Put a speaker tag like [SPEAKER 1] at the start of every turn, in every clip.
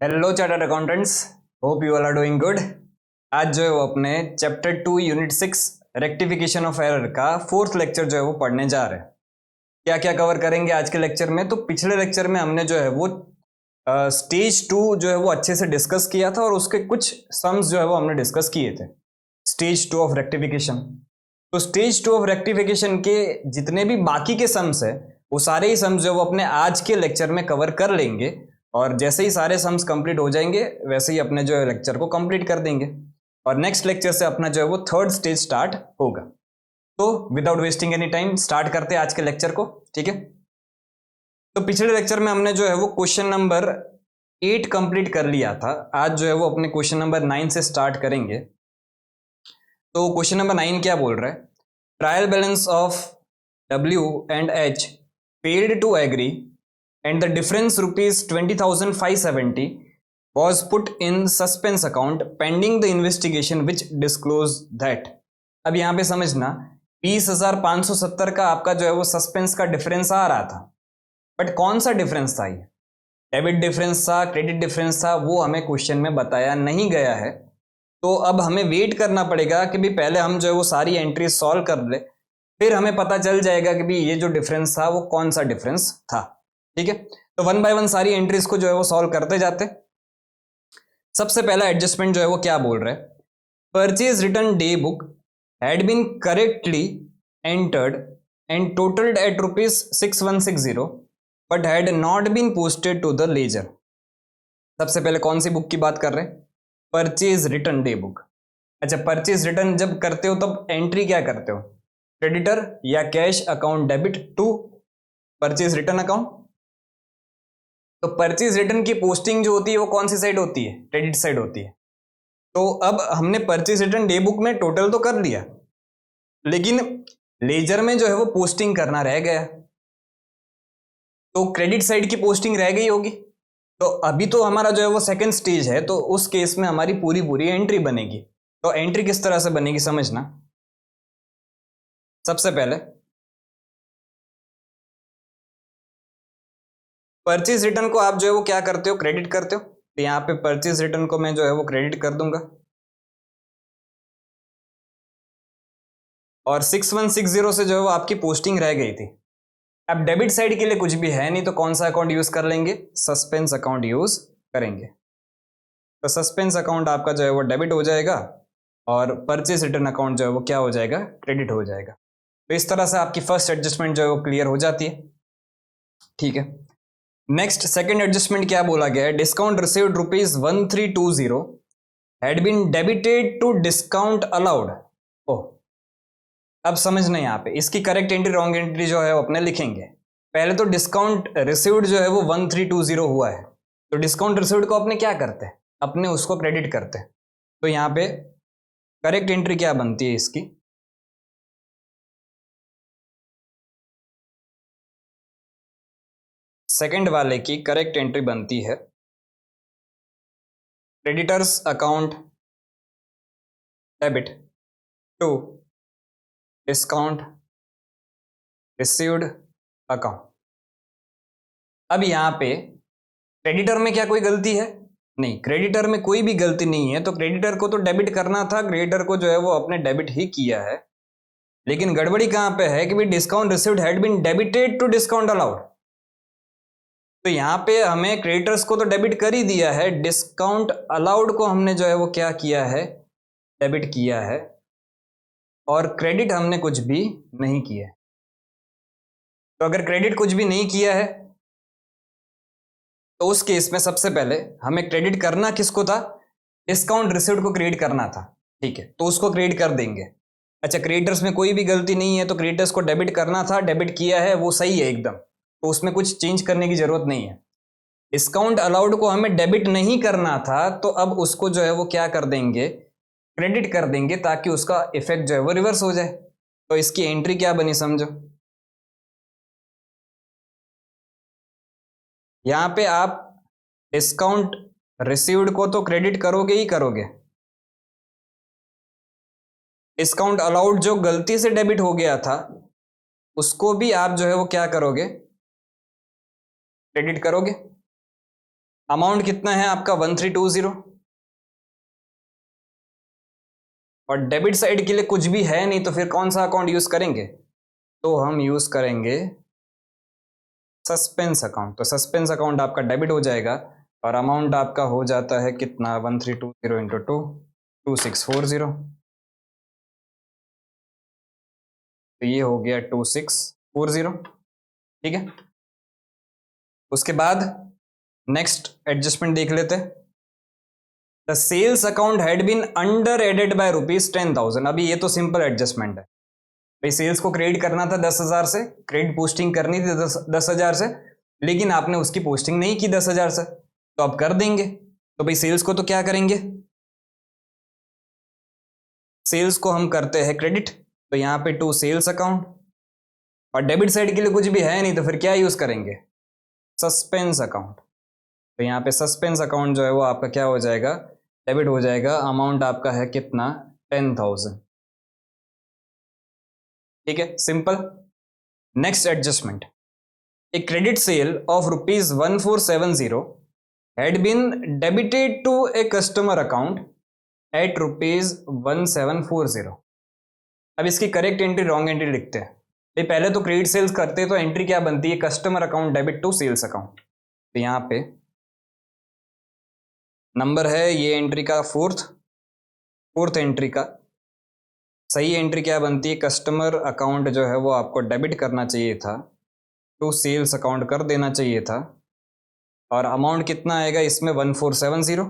[SPEAKER 1] Hello chartered accountants, hope you all are doing good. आज जो है वो अपने chapter 2 unit 6 rectification of error का फोर्थ लेक्चर जो है वो पढ़ने जा रहे हैं। क्या क्या कवर करेंगे आज के लेक्चर में? तो पिछले लेक्चर में हमने जो है वो स्टेज 2 जो है वो अच्छे से डिस्कस किया था और उसके कुछ सम्स जो है वो हमने डिस्कस किए थे। Stage 2 of rectification. तो स्टेज 2 ऑफ रेक्टिफिकेशन के जितने भी बाकी के सम्स है वो सारे ही सम्स जो है वो अपने आज के लेक्चर में कवर कर लेंगे और जैसे ही सारे सम्स कंप्लीट हो जाएंगे वैसे ही अपने जो है लेक्चर को कंप्लीट कर देंगे और नेक्स्ट लेक्चर से अपना जो है वो थर्ड स्टेज स्टार्ट होगा। तो without wasting any time start करते हैं आज के लेक्चर को, ठीक है। तो पिछले लेक्चर में हमने जो है वो क्वेश्चन नंबर 8 कंप्लीट कर लिया था। आज जो है वो अपने क्वेश्चन नंबर 9 से स्टार्ट करेंगे। तो क्वेश्चन नंबर 9 क्या बोल रहा है? Trial balance of W and H failed to agree and the difference rupees 20,570 was put in suspense account pending the investigation which disclosed that। अब यहां पे समझना 20,570 का आपका जो है वो सस्पेंस का डिफरेंस आ रहा था, बट कौन सा डिफरेंस था? ये डेबिट डिफरेंस था, क्रेडिट डिफरेंस था, वो हमें क्वेश्चन में बताया नहीं गया है। तो अब हमें वेट करना पड़ेगा कि भी पहले हम जो है वो सारी एंट्री सॉल्व कर ले, फिर हमें पता चल जाएगा कि भी ये जो डिफरेंस था वो कौन सा डिफरेंस था, ठीक है। तो वन बाय वन सारी एंट्रीज को जो है वो सॉल्व करते जाते। सबसे पहला एडजस्टमेंट जो है वो क्या बोल रहा है? Purchase return day book had been correctly entered and totalled at ₹6160 but had not been posted to the ledger. सबसे पहले कौन सी बुक की बात कर रहे हैं? Purchase return day book. अच्छा, परचेज रिटर्न जब करते हो तब एंट्री क्या करते हो? क्रेडिटर या cash account debit to purchase return account. तो परचेज रिटर्न की पोस्टिंग जो होती है वो कौन सी साइड होती है? क्रेडिट साइड होती है। तो अब हमने परचेज रिटर्न डे बुक में टोटल तो कर लिया, लेकिन लेजर में जो है वो पोस्टिंग करना रह गया, तो क्रेडिट साइड की पोस्टिंग रह गई होगी। तो अभी तो हमारा जो है वो सेकंड स्टेज है, तो उस केस में हमारी पूरी पूरी एंट्री बनेगी। तो एंट्री किस तरह से बनेगी समझना। सबसे पहले परचेज रिटर्न को आप जो है वो क्या करते हो? क्रेडिट करते हो। तो यहाँ पे परचेज रिटर्न को मैं जो है वो क्रेडिट कर दूंगा और 6160 से जो है वो आपकी पोस्टिंग रह गई थी। अब डेबिट साइड के लिए कुछ भी है नहीं, तो कौन सा अकाउंट यूज कर लेंगे? सस्पेंस अकाउंट यूज करेंगे। तो सस्पेंस अकाउंट आपका जो है वो डेबिट हो जाएगा और परचेज रिटर्न अकाउंट जो है वो क्या हो जाएगा? क्रेडिट हो जाएगा। तो इस तरह से आपकी फर्स्ट एडजस्टमेंट जो है वो क्लियर हो जाती है, ठीक है। नेक्स्ट सेकंड एडजस्टमेंट क्या बोला गया है? Discount received ₹1320 had been debited to discount allowed. ओ, अब समझना यहाँ पे इसकी करेक्ट एंट्री रॉन्ग एंट्री जो है वो अपने लिखेंगे। पहले तो डिस्काउंट रिसीव्ड जो है वो 1320 हुआ है, तो डिस्काउंट रिसीव्ड को अपने क्या करते हैं? अपने उसको क्रेडिट करते हैं। तो यहाँ पे करेक्ट एंट्री क्या बनती है इसकी? सेकंड वाले की करेक्ट एंट्री बनती है creditors account debit to discount received account. अब यहाँ पे क्रेडिटर में क्या कोई गलती है? नहीं, क्रेडिटर में कोई भी गलती नहीं है। तो क्रेडिटर को तो डेबिट करना था, क्रेडिटर को जो है वो अपने डेबिट ही किया है, लेकिन गड़बड़ी कहां पे है कि भी discount received had been debited to discount allowed. तो यहां पे हमें क्रेडिटर्स को तो डेबिट कर ही दिया है, डिस्काउंट अलाउड को हमने जो है वो क्या किया है? डेबिट किया है, और क्रेडिट हमने कुछ भी नहीं किया है। तो अगर क्रेडिट कुछ भी नहीं किया है तो उस केस में सबसे पहले हमें क्रेडिट करना किसको था? डिस्काउंट रिसीव्ड को क्रेडिट करना था, ठीक है। तो उसको क्रेडिट कर देंगे। अच्छा, क्रेडिटर्स में कोई भी गलती नहीं है, तो क्रेडिटर्स को डेबिट करना था, डेबिट किया है, वो सही है एकदम, तो उसमें कुछ चेंज करने की जरूरत नहीं है। डिस्काउंट अलाउड को हमें डेबिट नहीं करना था, तो अब उसको जो है वो क्या कर देंगे? क्रेडिट कर देंगे, ताकि उसका इफेक्ट जो है वो रिवर्स हो जाए। तो इसकी एंट्री क्या बनी समझो। यहां पे आप डिस्काउंट रिसीव्ड को तो क्रेडिट करोगे ही करोगे, डिस्काउंट अलाउड जो गलती से डेबिट हो गया था उसको भी आप जो है वो क्या करोगे? क्रेडिट करोगे। अमाउंट कितना है आपका 1320, और डेबिट साइड के लिए कुछ भी है नहीं, तो फिर कौन सा अकाउंट यूज करेंगे? तो हम यूज करेंगे सस्पेंस अकाउंट। तो सस्पेंस अकाउंट आपका डेबिट हो जाएगा और अमाउंट आपका हो जाता है कितना, 1320 इंटू 2640। तो ये हो गया 2640। ठीक है, उसके बाद नेक्स्ट एडजस्टमेंट देख लेते हैं। The sales account had been under added by ₹10,000। अभी ये तो सिंपल एडजस्टमेंट है भाई, सेल्स को क्रेडिट करना था 10,000 से, क्रेडिट पोस्टिंग करनी थी 10,000 से, लेकिन आपने उसकी पोस्टिंग नहीं की 10,000 से, तो अब कर देंगे। तो भाई सेल्स को तो क्या करेंगे, सेल्स को हम करते हैं क्रेडिट, तो यहाँ पे टू सेल्स अकाउंट, और डेबिट साइड के लिए कुछ भी है नहीं, तो फिर क्या यूज करेंगे, सस्पेंस अकाउंट। तो यहाँ पे सस्पेंस अकाउंट जो है वो आपका क्या हो जाएगा, डेबिट हो जाएगा। अमाउंट आपका है कितना, 10,000। ठीक है, simple. Next adjustment, A credit sale of ₹1470 had been debited to a customer account at ₹1740। अब इसकी करेक्ट एंट्री रॉन्ग एंट्री लिखते हैं भाई, पहले तो क्रेडिट सेल्स करते हैं तो एंट्री क्या बनती है, customer account debit to sales account. तो यहाँ पे नंबर है ये एंट्री का फोर्थ एंट्री का सही एंट्री क्या बनती है, कस्टमर अकाउंट जो है वो आपको डेबिट करना चाहिए था, टू सेल्स अकाउंट कर देना चाहिए था, और अमाउंट कितना आएगा इसमें 1470।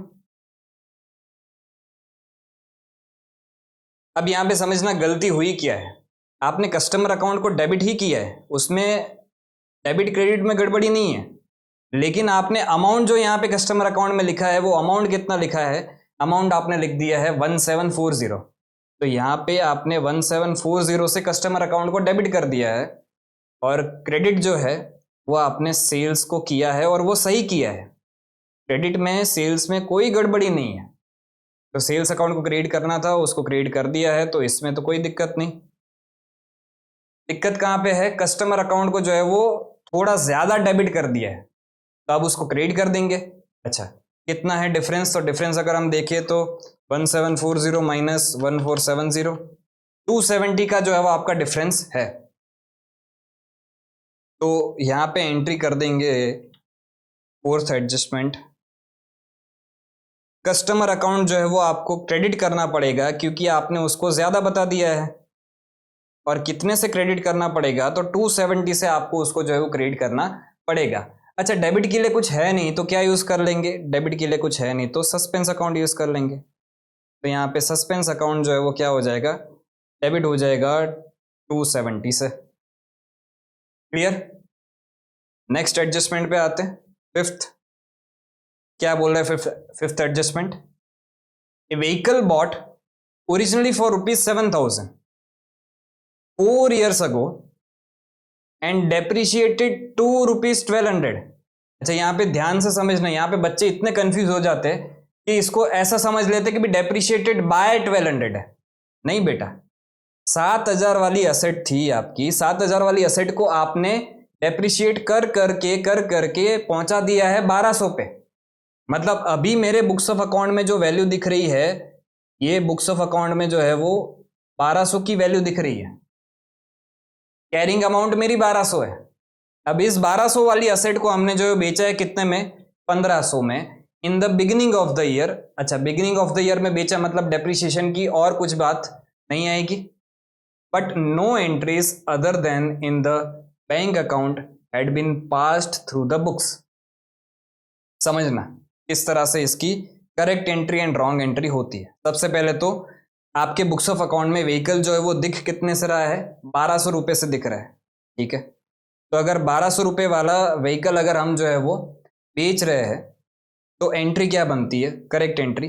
[SPEAKER 1] अब यहां पे समझना गलती हुई क्या है, आपने कस्टमर अकाउंट को डेबिट ही किया है, उसमें डेबिट क्रेडिट में गड़बड़ी नहीं है, लेकिन आपने अमाउंट जो यहाँ पे कस्टमर अकाउंट में लिखा है वो अमाउंट कितना लिखा है, अमाउंट आपने लिख दिया है 1740। तो यहाँ पे आपने 1740 से कस्टमर अकाउंट को डेबिट कर दिया है, और क्रेडिट जो है वो आपने सेल्स को किया है, और वो सही किया है। क्रेडिट में सेल्स में कोई गड़बड़ी नहीं है, तो सेल्स अकाउंट को क्रिएट करना था, उसको क्रिएट कर दिया है, तो इसमें तो कोई दिक्कत नहीं। दिक्कत कहाँ पे है, कस्टमर अकाउंट को जो है वो थोड़ा ज्यादा डेबिट कर दिया है, तो अब उसको क्रिएट कर देंगे। अच्छा, कितना है डिफरेंस, तो डिफरेंस अगर हम देखें तो 1740 माइनस 1470, 270 का जो है वो आपका डिफरेंस है। तो यहाँ पे एंट्री कर देंगे फोर्थ एडजस्टमेंट, कस्टमर अकाउंट जो है वो आपको क्रेडिट करना पड़ेगा क्योंकि आपने उसको ज्यादा बता दिया है, और कितने से क्रेडिट करना पड़ेगा, तो 270 से आपको उसको जो है वो क्रेडिट करना पड़ेगा। अच्छा, डेबिट के लिए कुछ है नहीं तो क्या यूज कर लेंगे, डेबिट के लिए कुछ है नहीं तो सस्पेंस अकाउंट यूज कर लेंगे। तो यहाँ पे सस्पेंस अकाउंट जो है वो क्या हो जाएगा, डेबिट हो जाएगा 270 से। क्लियर। नेक्स्ट एडजस्टमेंट पे आते हैं, फिफ्थ। क्या बोल रहा है fifth adjustment, a vehicle bought originally for ₹7,000 4 years ago and depreciated to ₹1,200। अच्छा, यहाँ पे ध्यान से समझना, यहाँ पे बच्चे इतने कंफ्यूज हो जाते हैं कि इसको ऐसा समझ लेते कि भी डेप्रिशिएटेड बाय 1,200 है। नहीं बेटा, 7,000 वाली असेट थी आपकी, 7,000 वाली असेट को आपने डेप्रिशिएट कर करके पहुंचा दिया है 1,200 पे। मतलब अभी मेरे बुक्स ऑफ अकाउंट में जो वैल्यू दिख रही है, ये बुक्स ऑफ अकाउंट में जो है वो 1,200 की वैल्यू दिख रही है, कैरिंग अमाउंट मेरी 1,200 है। अब इस 1,200 वाली असेट को हमने जो बेचा है कितने में, 1,500 में, in the beginning of the year. अच्छा, बिगिनिंग ऑफ द ईयर में बेचा मतलब डेप्रिसिएशन की और कुछ बात नहीं आएगी, but no entries other than in the bank account had been passed through the books. समझना किस तरह से इसकी correct entry and wrong entry होती है। सबसे पहले तो आपके बुक्स ऑफ अकाउंट में व्हीकल जो है वो दिख कितने से रहा है, 1,200 रुपए से दिख रहा है। ठीक है, तो अगर 1,200 रुपए वाला व्हीकल अगर हम जो है वो बेच रहे हैं, तो एंट्री क्या बनती है, करेक्ट एंट्री,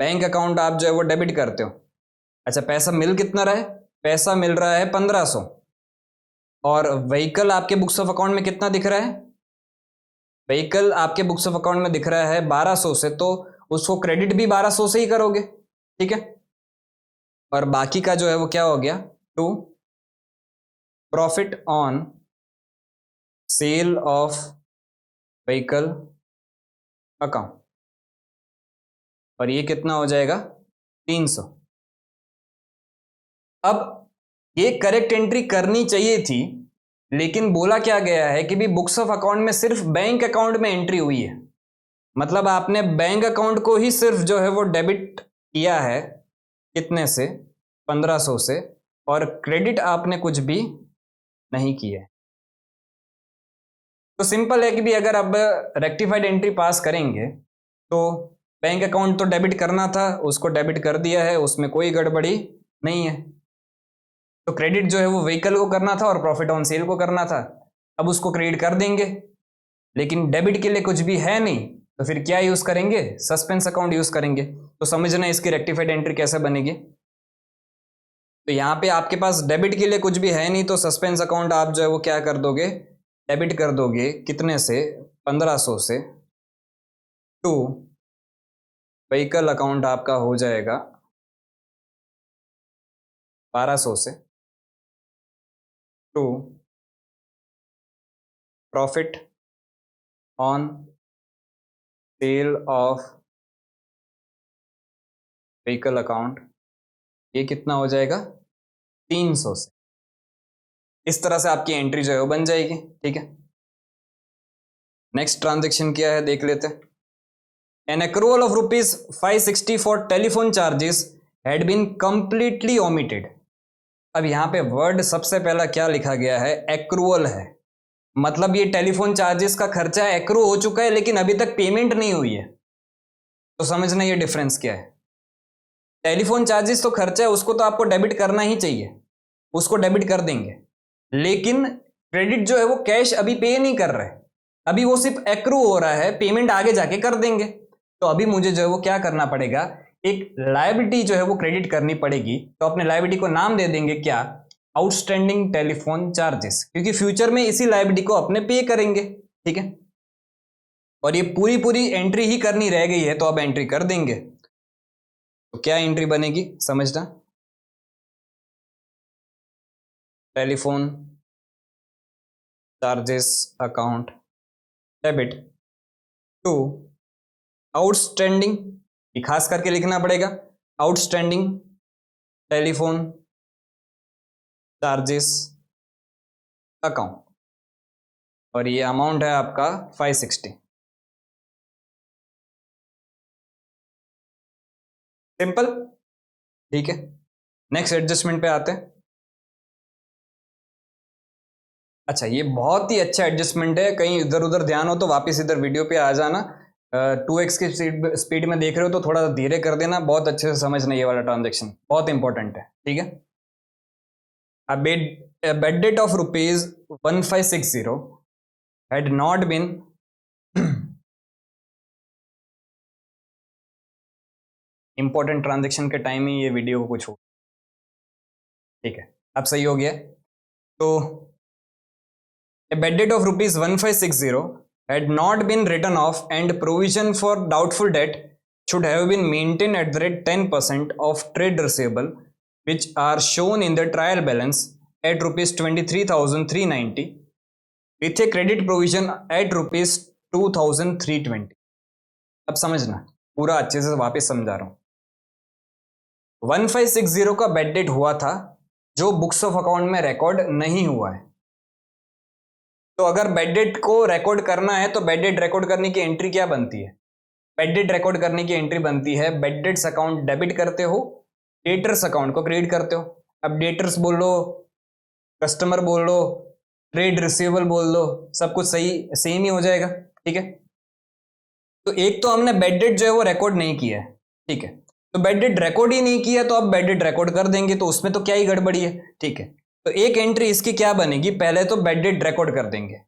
[SPEAKER 1] बैंक अकाउंट आप जो है वो डेबिट करते हो। अच्छा, पैसा मिल कितना रहा है, पैसा मिल रहा है 1,500, और व्हीकल आपके बुक्स ऑफ अकाउंट में कितना दिख रहा है, व्हीकल आपके बुक्स ऑफ अकाउंट में दिख रहा है 1,200 से, तो उसको क्रेडिट भी 1,200 से ही करोगे। ठीक है, और बाकी का जो है वो क्या हो गया, to profit on sale of vehicle account, और ये कितना हो जाएगा 300। अब ये करेक्ट एंट्री करनी चाहिए थी, लेकिन बोला क्या गया है कि भी बुक्स ऑफ अकाउंट में सिर्फ बैंक अकाउंट में एंट्री हुई है, मतलब आपने बैंक अकाउंट को ही सिर्फ जो है वो डेबिट किया है, कितने से 1500 से, और क्रेडिट आपने कुछ भी नहीं किया है। तो सिंपल है कि भी अगर अब रेक्टिफाइड एंट्री पास करेंगे तो बैंक अकाउंट तो डेबिट करना था, उसको डेबिट कर दिया है, उसमें कोई गड़बड़ी नहीं है। तो क्रेडिट जो है वो व्हीकल को करना था और प्रॉफिट ऑन सेल को करना था, अब उसको क्रेडिट कर देंगे, लेकिन डेबिट के लिए कुछ भी है नहीं, तो फिर क्या यूज करेंगे, सस्पेंस अकाउंट यूज करेंगे। तो समझना इसकी रेक्टिफाइड एंट्री कैसे बनेगी। तो यहाँ पे आपके पास डेबिट के लिए कुछ भी है नहीं, तो सस्पेंस अकाउंट आप जो है वो क्या कर दोगे, डेबिट कर दोगे, कितने से 1500 से, टू व्हीकल अकाउंट आपका हो जाएगा 1200 से, to profit on sale of vehicle account, ये कितना हो जाएगा 300 से। इस तरह से आपकी एंट्री जो है वो बन जाएगी। ठीक है, नेक्स्ट ट्रांजेक्शन क्या है देख लेते हैं। An accrual of ₹560 for telephone charges had been completely omitted. अब यहां पे वर्ड सबसे पहला क्या लिखा गया है, एक्रूअल है, मतलब ये टेलीफोन चार्जेस का खर्चा एक्रू हो चुका है लेकिन अभी तक पेमेंट नहीं हुई है। तो समझना ये डिफरेंस क्या है। टेलीफोन चार्जेस तो खर्चा है, उसको तो आपको डेबिट करना ही चाहिए, उसको डेबिट कर देंगे, लेकिन क्रेडिट जो है वो कैश अभी पे नहीं कर रहे, अभी वो सिर्फ एक्रू हो रहा है, पेमेंट आगे जाके कर देंगे। तो अभी मुझे जो है वो क्या करना पड़ेगा, एक लायबिलिटी जो है वो क्रेडिट करनी पड़ेगी। तो अपने लायबिलिटी को नाम दे देंगे क्या, आउटस्टैंडिंग टेलीफोन चार्जेस, क्योंकि फ्यूचर में इसी लायबिलिटी को अपने पे करेंगे। ठीक है, और ये पूरी पूरी एंट्री ही करनी रह गई है, तो अब एंट्री कर देंगे। तो क्या एंट्री बनेगी समझना, telephone charges account debit to outstanding, खास करके लिखना पड़ेगा, आउटस्टैंडिंग टेलीफोन चार्जेस अकाउंट, और ये अमाउंट है आपका 560। सिंपल। ठीक है, नेक्स्ट एडजस्टमेंट पे आते हैं। अच्छा, ये बहुत ही अच्छा एडजस्टमेंट है, कहीं इधर उधर ध्यान हो तो वापस इधर वीडियो पे आ जाना। 2x की स्पीड में देख रहे हो तो थोड़ा धीरे कर देना, बहुत अच्छे से समझना, ये वाला ट्रांजेक्शन बहुत इंपॉर्टेंट है। ठीक है, a bad debt of ₹1560 had not been important transaction के टाइम ही ये वीडियो को कुछ हो। ठीक है, अब सही हो गया। तो a bad debt of ₹1560 had not been written off and provision for doubtful debt should have been maintained at the rate 10% of trade receivable, which are shown in the trial balance at ₹23,390 with a credit provision at ₹2,320। अब समझना, पूरा अच्छे से वापस समझा रहा हूं। 1560 का बैड डेट हुआ था जो बुक्स ऑफ अकाउंट में रिकॉर्ड नहीं हुआ है। तो अगर बैड डेट को रिकॉर्ड करना है तो बैड डेट रिकॉर्ड करने की एंट्री क्या बनती है, बैड डेट रिकॉर्ड करने की एंट्री बनती है, बैड डेट्स अकाउंट डेबिट करते हो, डेटर्स अकाउंट को क्रेडिट करते हो। अब डेटर्स बोल लो, कस्टमर बोल लो, ट्रेड रिसीवेबल बोल लो, सब कुछ सही सेम ही हो जाएगा। ठीक है, तो एक तो हमने बैड डेट जो है वो रिकॉर्ड नहीं किया है। ठीक है, तो बैड डेट रिकॉर्ड ही नहीं किया, तो अब बैड डेट रिकॉर्ड कर देंगे, तो उसमें तो क्या ही गड़बड़ी है। ठीक है, तो एक एंट्री इसकी क्या बनेगी, पहले तो बैड डेट रिकॉर्ड कर देंगे।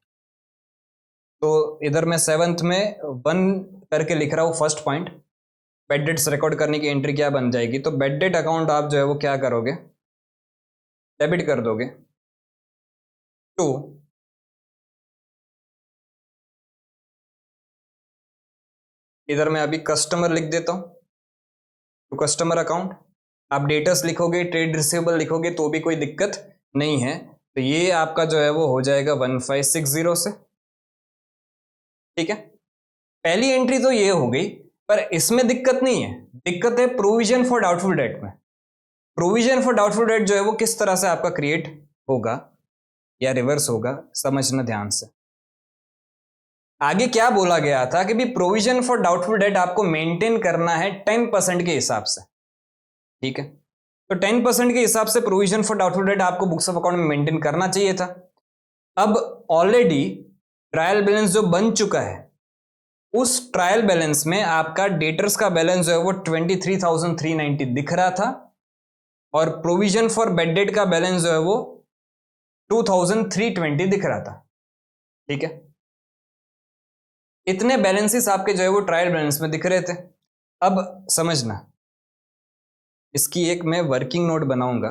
[SPEAKER 1] तो इधर मैं 7th में 1 करके लिख रहा हूं, first point, bad debts record करने की एंट्री क्या बन जाएगी, तो बैड डेट अकाउंट आप जो है वो क्या करोगे, डेबिट कर दोगे टू इधर मैं अभी कस्टमर लिख देता हूं, तो कस्टमर अकाउंट, आप डेटर्स लिखोगे, ट्रेड रिसीवेबल लिखोगे तो भी कोई दिक्कत नहीं है। तो ये आपका जो है वो हो जाएगा 1560 से। ठीक है, पहली एंट्री तो ये हो गई, पर इसमें दिक्कत नहीं है, दिक्कत है प्रोविजन फॉर डाउटफुल डेट में। प्रोविजन फॉर डाउटफुल डेट जो है वो किस तरह से आपका क्रिएट होगा या रिवर्स होगा, समझना ध्यान से। आगे क्या बोला गया था कि भी प्रोविजन फॉर डाउटफुल डेट आपको मेंटेन करना है 10% के हिसाब से, ठीक है। तो 10% के हिसाब से प्रोविजन फॉर डाउटफुल डेट आपको बुक्स ऑफ अकाउंट में मेंटेन करना चाहिए था। अब ऑलरेडी ट्रायल बैलेंस जो बन चुका है, उस ट्रायल बैलेंस में आपका डेटर्स का बैलेंस जो है वो 23,390 दिख रहा था, और प्रोविजन फॉर बेड डेट का बैलेंस जो है वो 2,320 दिख रहा था, ठीक है। इतने बैलेंसेस आपके जो है वो ट्रायल बैलेंस में दिख रहे थे। अब समझना, इसकी एक मैं वर्किंग नोट बनाऊंगा।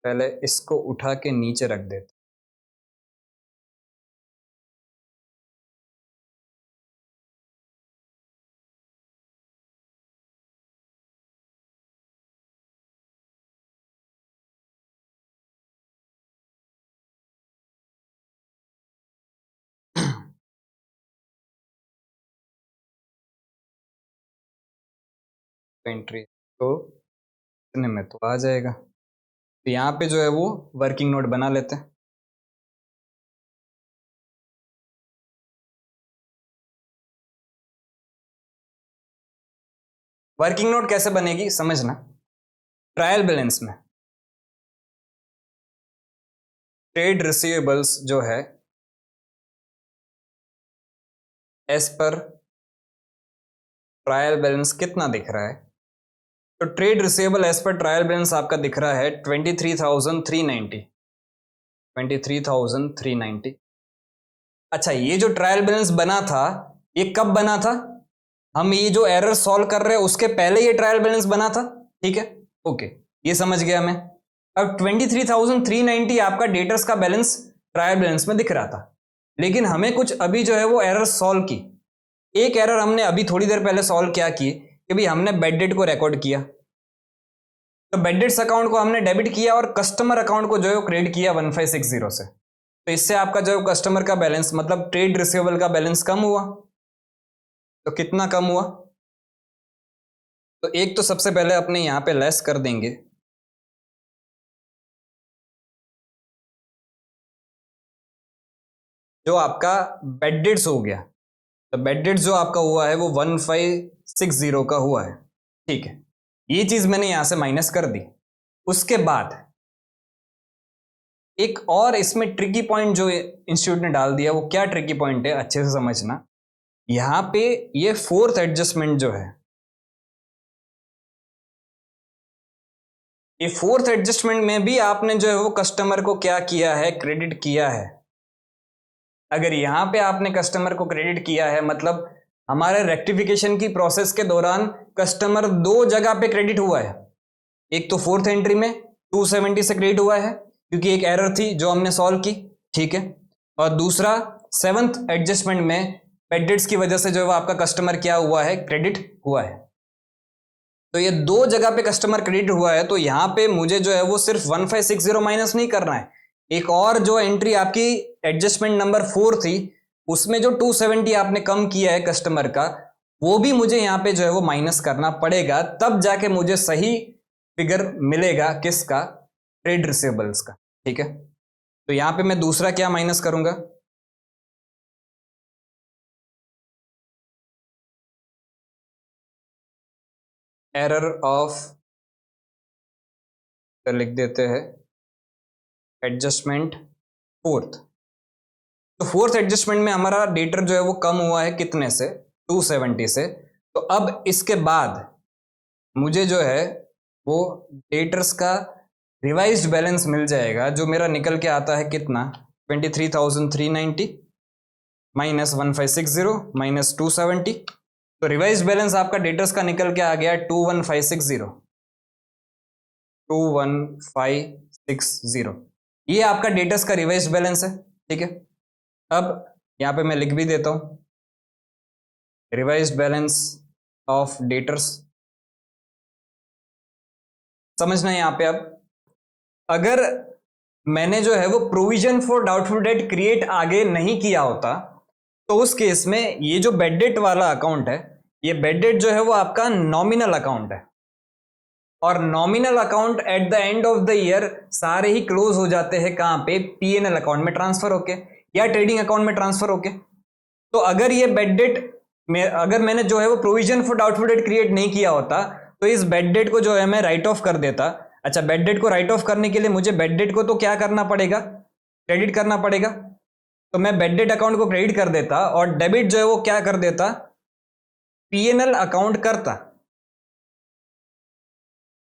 [SPEAKER 1] पहले इसको उठा के नीचे रख देते। एंट्री तो इतने में तो आ जाएगा, तो यहाँ पे जो है वो वर्किंग नोट बना लेते हैं। वर्किंग नोट कैसे बनेगी समझना। ट्रायल बैलेंस में ट्रेड रिसीवेबल्स जो है एज पर ट्रायल बैलेंस कितना दिख रहा है, तो trade receivable as per trial balance आपका दिख रहा है 23,390। 23,390। अच्छा, ये जो ट्रायल बैलेंस बना था ये कब बना था, हम ये जो एरर सॉल्व कर रहे हैं उसके पहले ये ट्रायल बैलेंस बना था, ठीक है। ओके, ये समझ गया मैं। अब 23,390 आपका डेटर्स का बैलेंस ट्रायल बैलेंस में दिख रहा था, लेकिन हमें कुछ अभी जो है वो एरर सॉल्व की। एक एरर हमने अभी थोड़ी देर पहले सॉल्व क्या की कि भाई हमने बेड डेट को रिकॉर्ड किया, तो बेड डेट्स अकाउंट को हमने डेबिट किया और कस्टमर अकाउंट को जो है वो क्रेडिट किया 1560 से। तो इससे आपका जो कस्टमर का बैलेंस मतलब ट्रेड रिसीवेबल का बैलेंस कम हुआ। तो कितना कम हुआ, तो एक तो सबसे पहले अपने यहां पे लेस कर देंगे, जो आपका बेड डेट्स हो गया, तो बेड डेट्स जो आपका हुआ है वो 1560 का हुआ है, ठीक है। ये चीज मैंने यहां से माइनस कर दी। उसके बाद एक और इसमें ट्रिकी पॉइंट जो इंस्टीट्यूट ने डाल दिया, वो क्या ट्रिकी पॉइंट है अच्छे से समझना। यहां पे ये फोर्थ एडजस्टमेंट जो है, ये फोर्थ एडजस्टमेंट में भी आपने जो है वो कस्टमर को क्या किया है, क्रेडिट किया है। अगर यहां पे आपने कस्टमर को क्रेडिट किया है मतलब हमारे रेक्टिफिकेशन की प्रोसेस के दौरान कस्टमर दो जगह पे क्रेडिट हुआ है। एक तो फोर्थ एंट्री में 270 से क्रेडिट हुआ है क्योंकि एक एरर थी जो हमने सॉल्व की, ठीक है। और दूसरा सेवंथ एडजस्टमेंट में बेड डेट्स की वजह से जो है वो आपका कस्टमर क्या हुआ है, क्रेडिट हुआ है। तो ये दो जगह पे कस्टमर क्रेडिट हुआ है, तो यहां पे मुझे जो है वो सिर्फ 1560 माइनस नहीं करना है, एक और जो एंट्री आपकी एडजस्टमेंट नंबर 4 थी उसमें जो 270 आपने कम किया है कस्टमर का, वो भी मुझे यहां पे जो है वो माइनस करना पड़ेगा, तब जाके मुझे सही फिगर मिलेगा किसका, ट्रेड रिसीवेबल्स का, ठीक है। तो यहां पे मैं दूसरा क्या माइनस करूंगा, एरर ऑफ, लिख देते हैं एडजस्टमेंट फोर्थ। तो फोर्थ एडजस्टमेंट में हमारा डेटर जो है वो कम हुआ है कितने से, 270 से। तो अब इसके बाद मुझे जो है वो डेटर्स का रिवाइज्ड बैलेंस मिल जाएगा, जो मेरा निकल के आता है कितना, 23,390 माइनस 1560 माइनस 270। तो रिवाइज्ड बैलेंस आपका डेटर्स का निकल के आ गया 21560। 21560 ये आपका डेटर्स का रिवाइज्ड बैलेंस है, ठीक है। अब यहां पे मैं लिख भी देता हूं रिवाइज्ड बैलेंस ऑफ डेटर्स। समझना है यहां पे अब, अगर मैंने जो है वो provision for doubtful date create आगे नहीं किया होता, तो उस केस में ये जो बेड डेट वाला अकाउंट है, ये बेड डेट जो है वो आपका नॉमिनल अकाउंट है, और nominal account at the end of the year सारे ही क्लोज हो जाते हैं कहां पे, पीएनएल अकाउंट में ट्रांसफर होके या ट्रेडिंग अकाउंट में ट्रांसफर होके। तो अगर ये बेड डेट में, अगर मैंने जो है वो provision for doubtful date create नहीं किया होता, तो इस बेड डेट को जो है मैं राइट ऑफ कर देता। अच्छा, बेड डेट को राइट ऑफ करने के लिए मुझे बेड डेट को तो क्या करना पड़ेगा, क्रेडिट करना पड़ेगा। तो मैं बेड डेट अकाउंट को क्रेडिट कर देता और डेबिट जो है वो क्या कर देता, पीएनएल अकाउंट करता।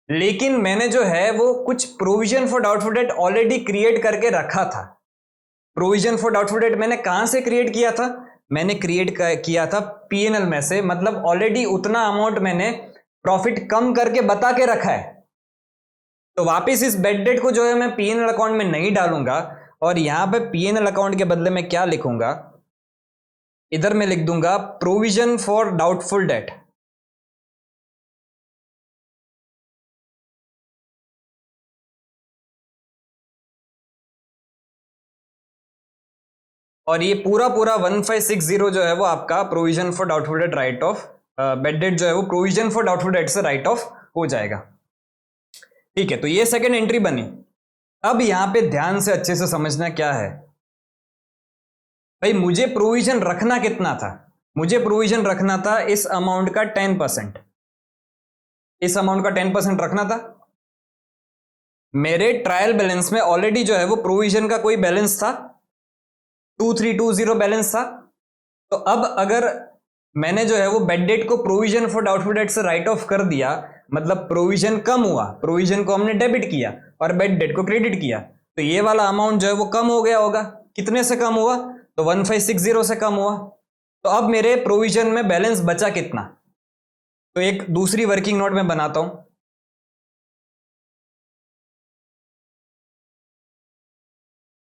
[SPEAKER 1] लेकिन मैंने जो है वो कुछ provision for doubtful date already create करके रखा था। प्रोविजन फॉर डाउटफुल डेट मैंने कहां से क्रिएट किया था, मैंने क्रिएट किया था पीएनएल में से, मतलब ऑलरेडी उतना अमाउंट मैंने प्रॉफिट कम करके बता के रखा है। तो वापस इस बेड डेट को जो है मैं पीएनएल अकाउंट में नहीं डालूंगा, और यहां पे पीएनएल अकाउंट के बदले में क्या लिखूंगा, इधर मैं लिख दूंगा प्रोविजन फॉर डाउटफुल डेट। और ये पूरा पूरा 1560 जो है वो आपका provision for doubtful date right of, bed date जो है वो प्रोविजन फॉर डाउटफुल डेट से राइट ऑफ हो जाएगा। ठीक है, तो ये सेकंड एंट्री बनी। अब यहां पे ध्यान से अच्छे से समझना क्या है भाई, मुझे प्रोविजन रखना कितना था, मुझे प्रोविजन रखना था इस अमाउंट का 10%, इस अमाउंट का 10% रखना था। मेरे ट्रायल बैलेंस में ऑलरेडी जो है वो प्रोविजन का कोई बैलेंस था, 2320 बैलेंस था। तो अब अगर मैंने जो है वो बेड डेट को प्रोविजन फॉर डाउटफुल डेट से राइट ऑफ कर दिया, मतलब प्रोविजन कम हुआ, प्रोविजन को हमने डेबिट किया और बेड डेट को क्रेडिट किया, तो ये वाला अमाउंट जो है वो कम हो गया होगा। कितने से कम हुआ, तो 1560 से कम हुआ। तो अब मेरे प्रोविजन में बैलेंस बचा कितना, तो एक दूसरी वर्किंग नोट में बनाता हूं।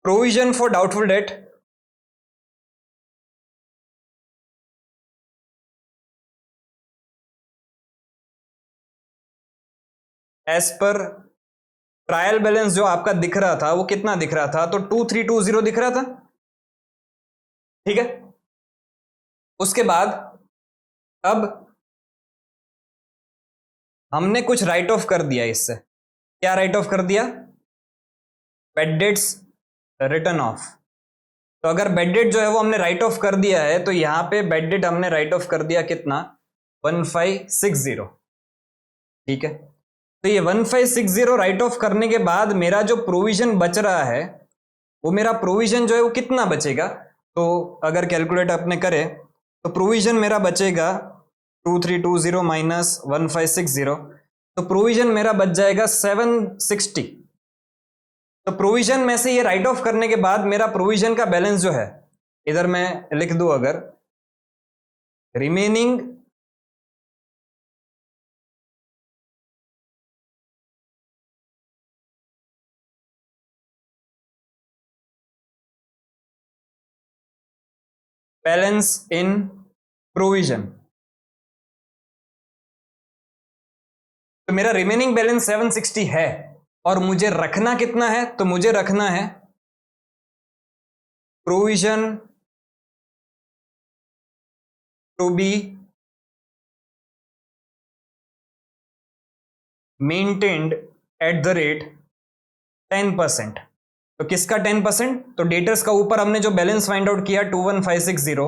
[SPEAKER 1] Provision for doubtful debt as per trial balance जो आपका दिख रहा था वो कितना दिख रहा था, तो 2320 दिख रहा था। ठीक है, उसके बाद अब हमने कुछ राइट ऑफ कर दिया इससे। क्या राइट ऑफ कर दिया, बेड डेट्स रिटर्न ऑफ। तो अगर बेड डेट जो है वो हमने राइट ऑफ कर दिया है, तो यहां पे बेड डेट हमने राइट ऑफ कर दिया कितना, 1560। ठीक है, तो ये 1560 राइट ऑफ करने के बाद मेरा जो प्रोविजन बच रहा है, वो मेरा प्रोविजन जो है वो कितना बचेगा, तो अगर कैलकुलेट अपने करें तो प्रोविजन मेरा बचेगा 2320 माइनस 1560, तो प्रोविजन मेरा बच जाएगा 760। तो प्रोविजन में से ये राइट ऑफ करने के बाद मेरा प्रोविजन का बैलेंस जो है, इधर मैं लिख दूं अगर रिमेनिंग बैलेंस इन प्रोविजन, तो मेरा रिमेनिंग बैलेंस 760 है, और मुझे रखना कितना है, तो मुझे रखना है provision to be maintained at the rate 10%। तो किसका 10%, तो डेटर्स का ऊपर हमने जो बैलेंस फाइंड आउट किया 21560,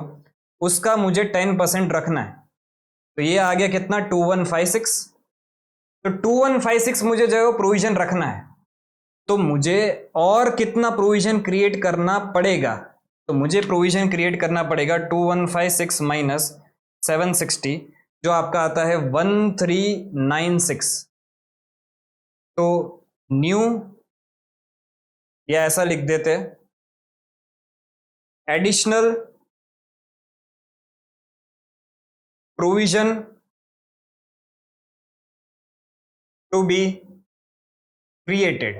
[SPEAKER 1] उसका मुझे 10% रखना है। तो ये आ गया कितना, 2156। तो 2156 मुझे जो है वो प्रोविजन रखना है, तो मुझे और कितना प्रोविजन क्रिएट करना पड़ेगा, तो मुझे प्रोविजन क्रिएट करना पड़ेगा 2156 माइनस 760, जो आपका आता है 1396। तो न्यू, या ऐसा लिख देते additional provision to be created.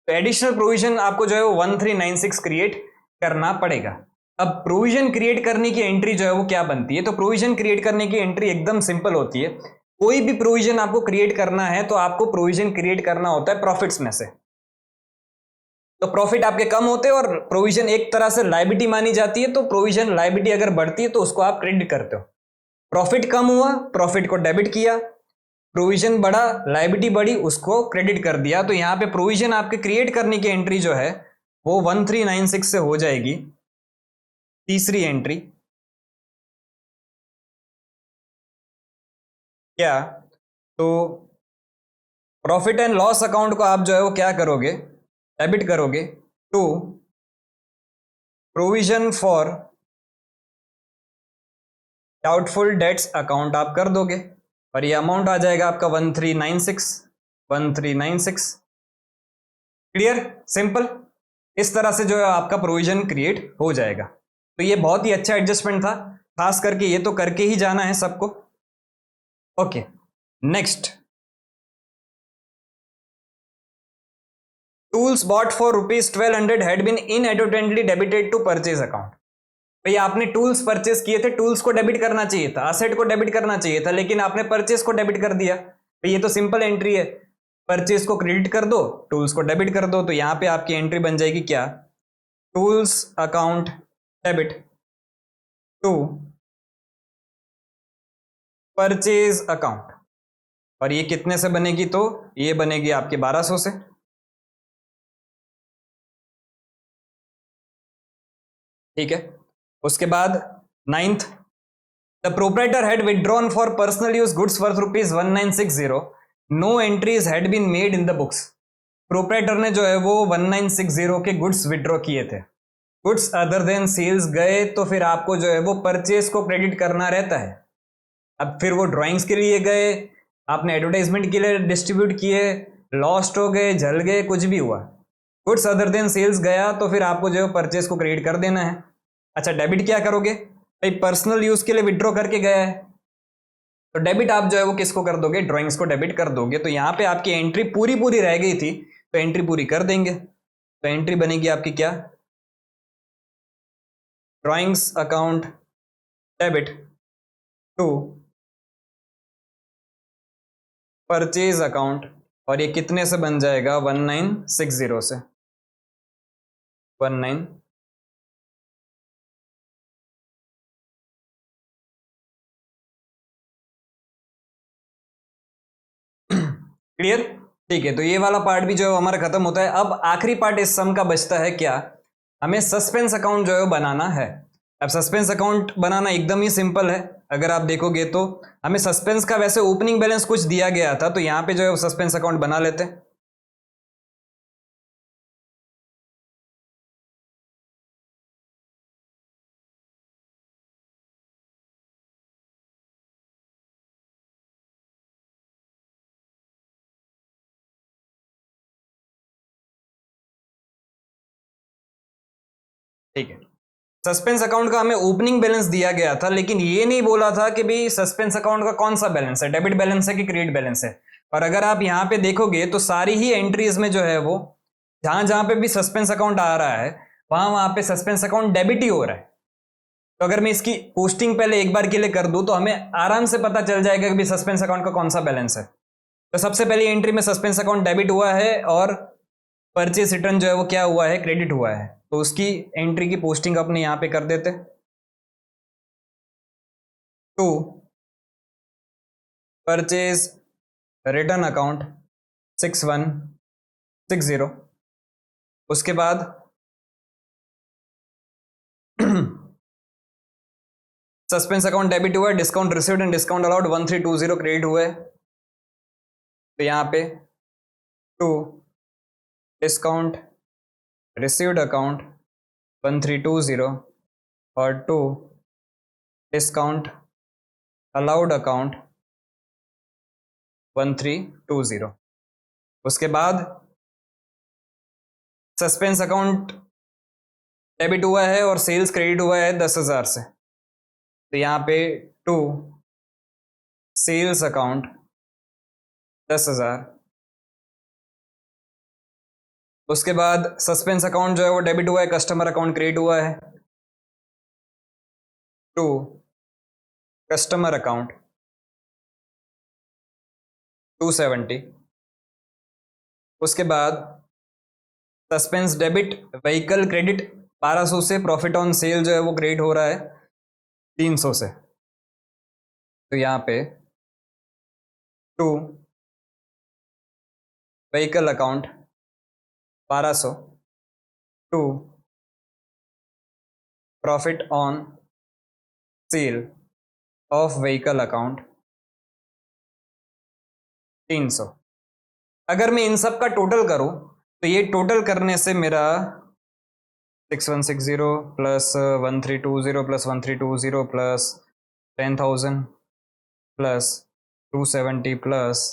[SPEAKER 1] तो एडिशनल प्रोविजन आपको जो है वो 1396 क्रिएट करना पड़ेगा। अब प्रोविजन क्रिएट करने की एंट्री जो है वो क्या बनती है, तो प्रोविजन क्रिएट करने की एंट्री एकदम सिंपल होती है। कोई भी प्रोविजन आपको क्रिएट करना है तो आपको प्रोविजन क्रिएट करना होता है प्रॉफिट्स में से। तो प्रॉफिट आपके कम होते हैं और प्रोविजन एक तरह से लायबिलिटी मानी जाती है, तो प्रोविजन लायबिलिटी अगर बढ़ती है तो उसको आप क्रेडिट करते हो। प्रॉफिट कम हुआ, प्रॉफिट को डेबिट किया, प्रोविजन बढ़ा, लायबिलिटी बढ़ी, उसको क्रेडिट कर दिया। तो यहां पे प्रोविजन आपके क्रिएट करने की एंट्री जो है वो 1396 से हो जाएगी, तीसरी एंट्री। क्या? तो प्रॉफिट एंड लॉस अकाउंट को आप जो है वो क्या करोगे, डेबिट करोगे to provision for doubtful debts account आप कर दोगे, और ये अमाउंट आ जाएगा आपका 1396। 1396 क्लियर, सिंपल। इस तरह से जो है आपका प्रोविजन क्रिएट हो जाएगा। तो ये बहुत ही अच्छा एडजस्टमेंट था, खास करके ये तो करके ही जाना है सबको। Okay, next, tools bought for ₹1200 had been inadvertently debited to purchase account. भाई आपने टूल्स परचेज किए थे, टूल्स को डेबिट करना चाहिए था, असेट को डेबिट करना चाहिए था, लेकिन आपने परचेज को डेबिट कर दिया। भाई ये तो सिंपल एंट्री है, परचेज को क्रेडिट कर दो, टूल्स को डेबिट कर दो। तो यहां पे आपकी एंट्री बन जाएगी क्या, tools account debit to purchase account. और ये कितने से बनेगी, तो ये बनेगी आपके 1200 से। ठीक है, उसके बाद ninth, the proprietor had withdrawn for personal use goods worth ₹1960, no entries had been made in the books. Proprietor ने जो है वो 1960 के गुड्स विड्रॉ किए थे, गुड्स अदर देन सेल्स गए, तो फिर आपको जो है वो परचेज को क्रेडिट करना रहता है। अब फिर वो ड्राइंग्स के लिए गए, आपने एडवर्टाइजमेंट के लिए डिस्ट्रीब्यूट किए, लॉस्ट हो गए, जल गए, कुछ भी हुआ, गुड्स अदर देन सेल्स गया, तो फिर आपको जो है परचेज को क्रेडिट कर देना है। अच्छा, डेबिट क्या करोगे, भाई पर्सनल यूज के लिए विड्रॉ करके गया है, तो डेबिट आप जो है वो किसको कर दोगे, ड्राइंग्स को डेबिट कर दोगे। तो यहां पे आपकी एंट्री पूरी पूरी रह गई थी, तो एंट्री पूरी कर देंगे। तो एंट्री बनेगी आपकी क्या, drawings account debit to purchase account, और ये कितने से बन जाएगा, 1960 से। 19 क्लियर। ठीक है, तो ये वाला पार्ट भी जो है हमारा खत्म होता है। अब आखिरी पार्ट इस सम का बचता है क्या, हमें सस्पेंस अकाउंट जो है बनाना है। अब सस्पेंस अकाउंट बनाना एकदम ही सिंपल है, अगर आप देखोगे तो हमें सस्पेंस का वैसे ओपनिंग बैलेंस कुछ दिया गया था, तो यहां पे जो है सस्पेंस अकाउंट बना लेते हैं। ठीक है, सस्पेंस अकाउंट का हमें ओपनिंग बैलेंस दिया गया था, लेकिन ये नहीं बोला था कि भाई सस्पेंस अकाउंट का कौन सा बैलेंस है, डेबिट बैलेंस है कि क्रेडिट बैलेंस है। और अगर आप यहां पे देखोगे तो सारी ही एंट्रीज में जो है वो जहां जहां पे भी सस्पेंस अकाउंट आ रहा है, वहां वहां पे सस्पेंस अकाउंट डेबिट ही हो रहा है। तो अगर मैं इसकी पोस्टिंग पहले एक बार के लिए कर दूं तो हमें आराम से पता चल जाएगा कि भाई सस्पेंस अकाउंट का कौन सा बैलेंस है। तो सबसे पहली एंट्री में सस्पेंस अकाउंट डेबिट हुआ है और परचेज रिटर्न जो है वो क्या हुआ है, क्रेडिट हुआ है। तो उसकी एंट्री की पोस्टिंग अपने यहां पे कर देते, टू परचेज रिटर्न अकाउंट 6160। उसके बाद सस्पेंस अकाउंट डेबिट हुआ है, discount received and discount allowed 1320 credit हुए। तो यहां पे टू डिस्काउंट रिसीव्ड अकाउंट 1320 और टू डिस्काउंट अलाउड अकाउंट 1320। उसके बाद सस्पेंस अकाउंट डेबिट हुआ है और सेल्स क्रेडिट हुआ है 10,000 से, तो यहां पे टू सेल्स अकाउंट 10,000। उसके बाद सस्पेंस अकाउंट जो है वो डेबिट हुआ है, कस्टमर अकाउंट क्रेडिट हुआ है, टू कस्टमर अकाउंट 270। उसके बाद सस्पेंस डेबिट व्हीकल क्रेडिट 1200 से, प्रॉफिट ऑन सेल जो है वो क्रेडिट हो रहा है 300 से। तो यहाँ पे to vehicle account 1200 to profit on sale of vehicle account 300। अगर मैं इन सब का टोटल करूं तो ये टोटल करने से मेरा 6160 plus 1320 plus 1320 plus 10,000 plus 270 plus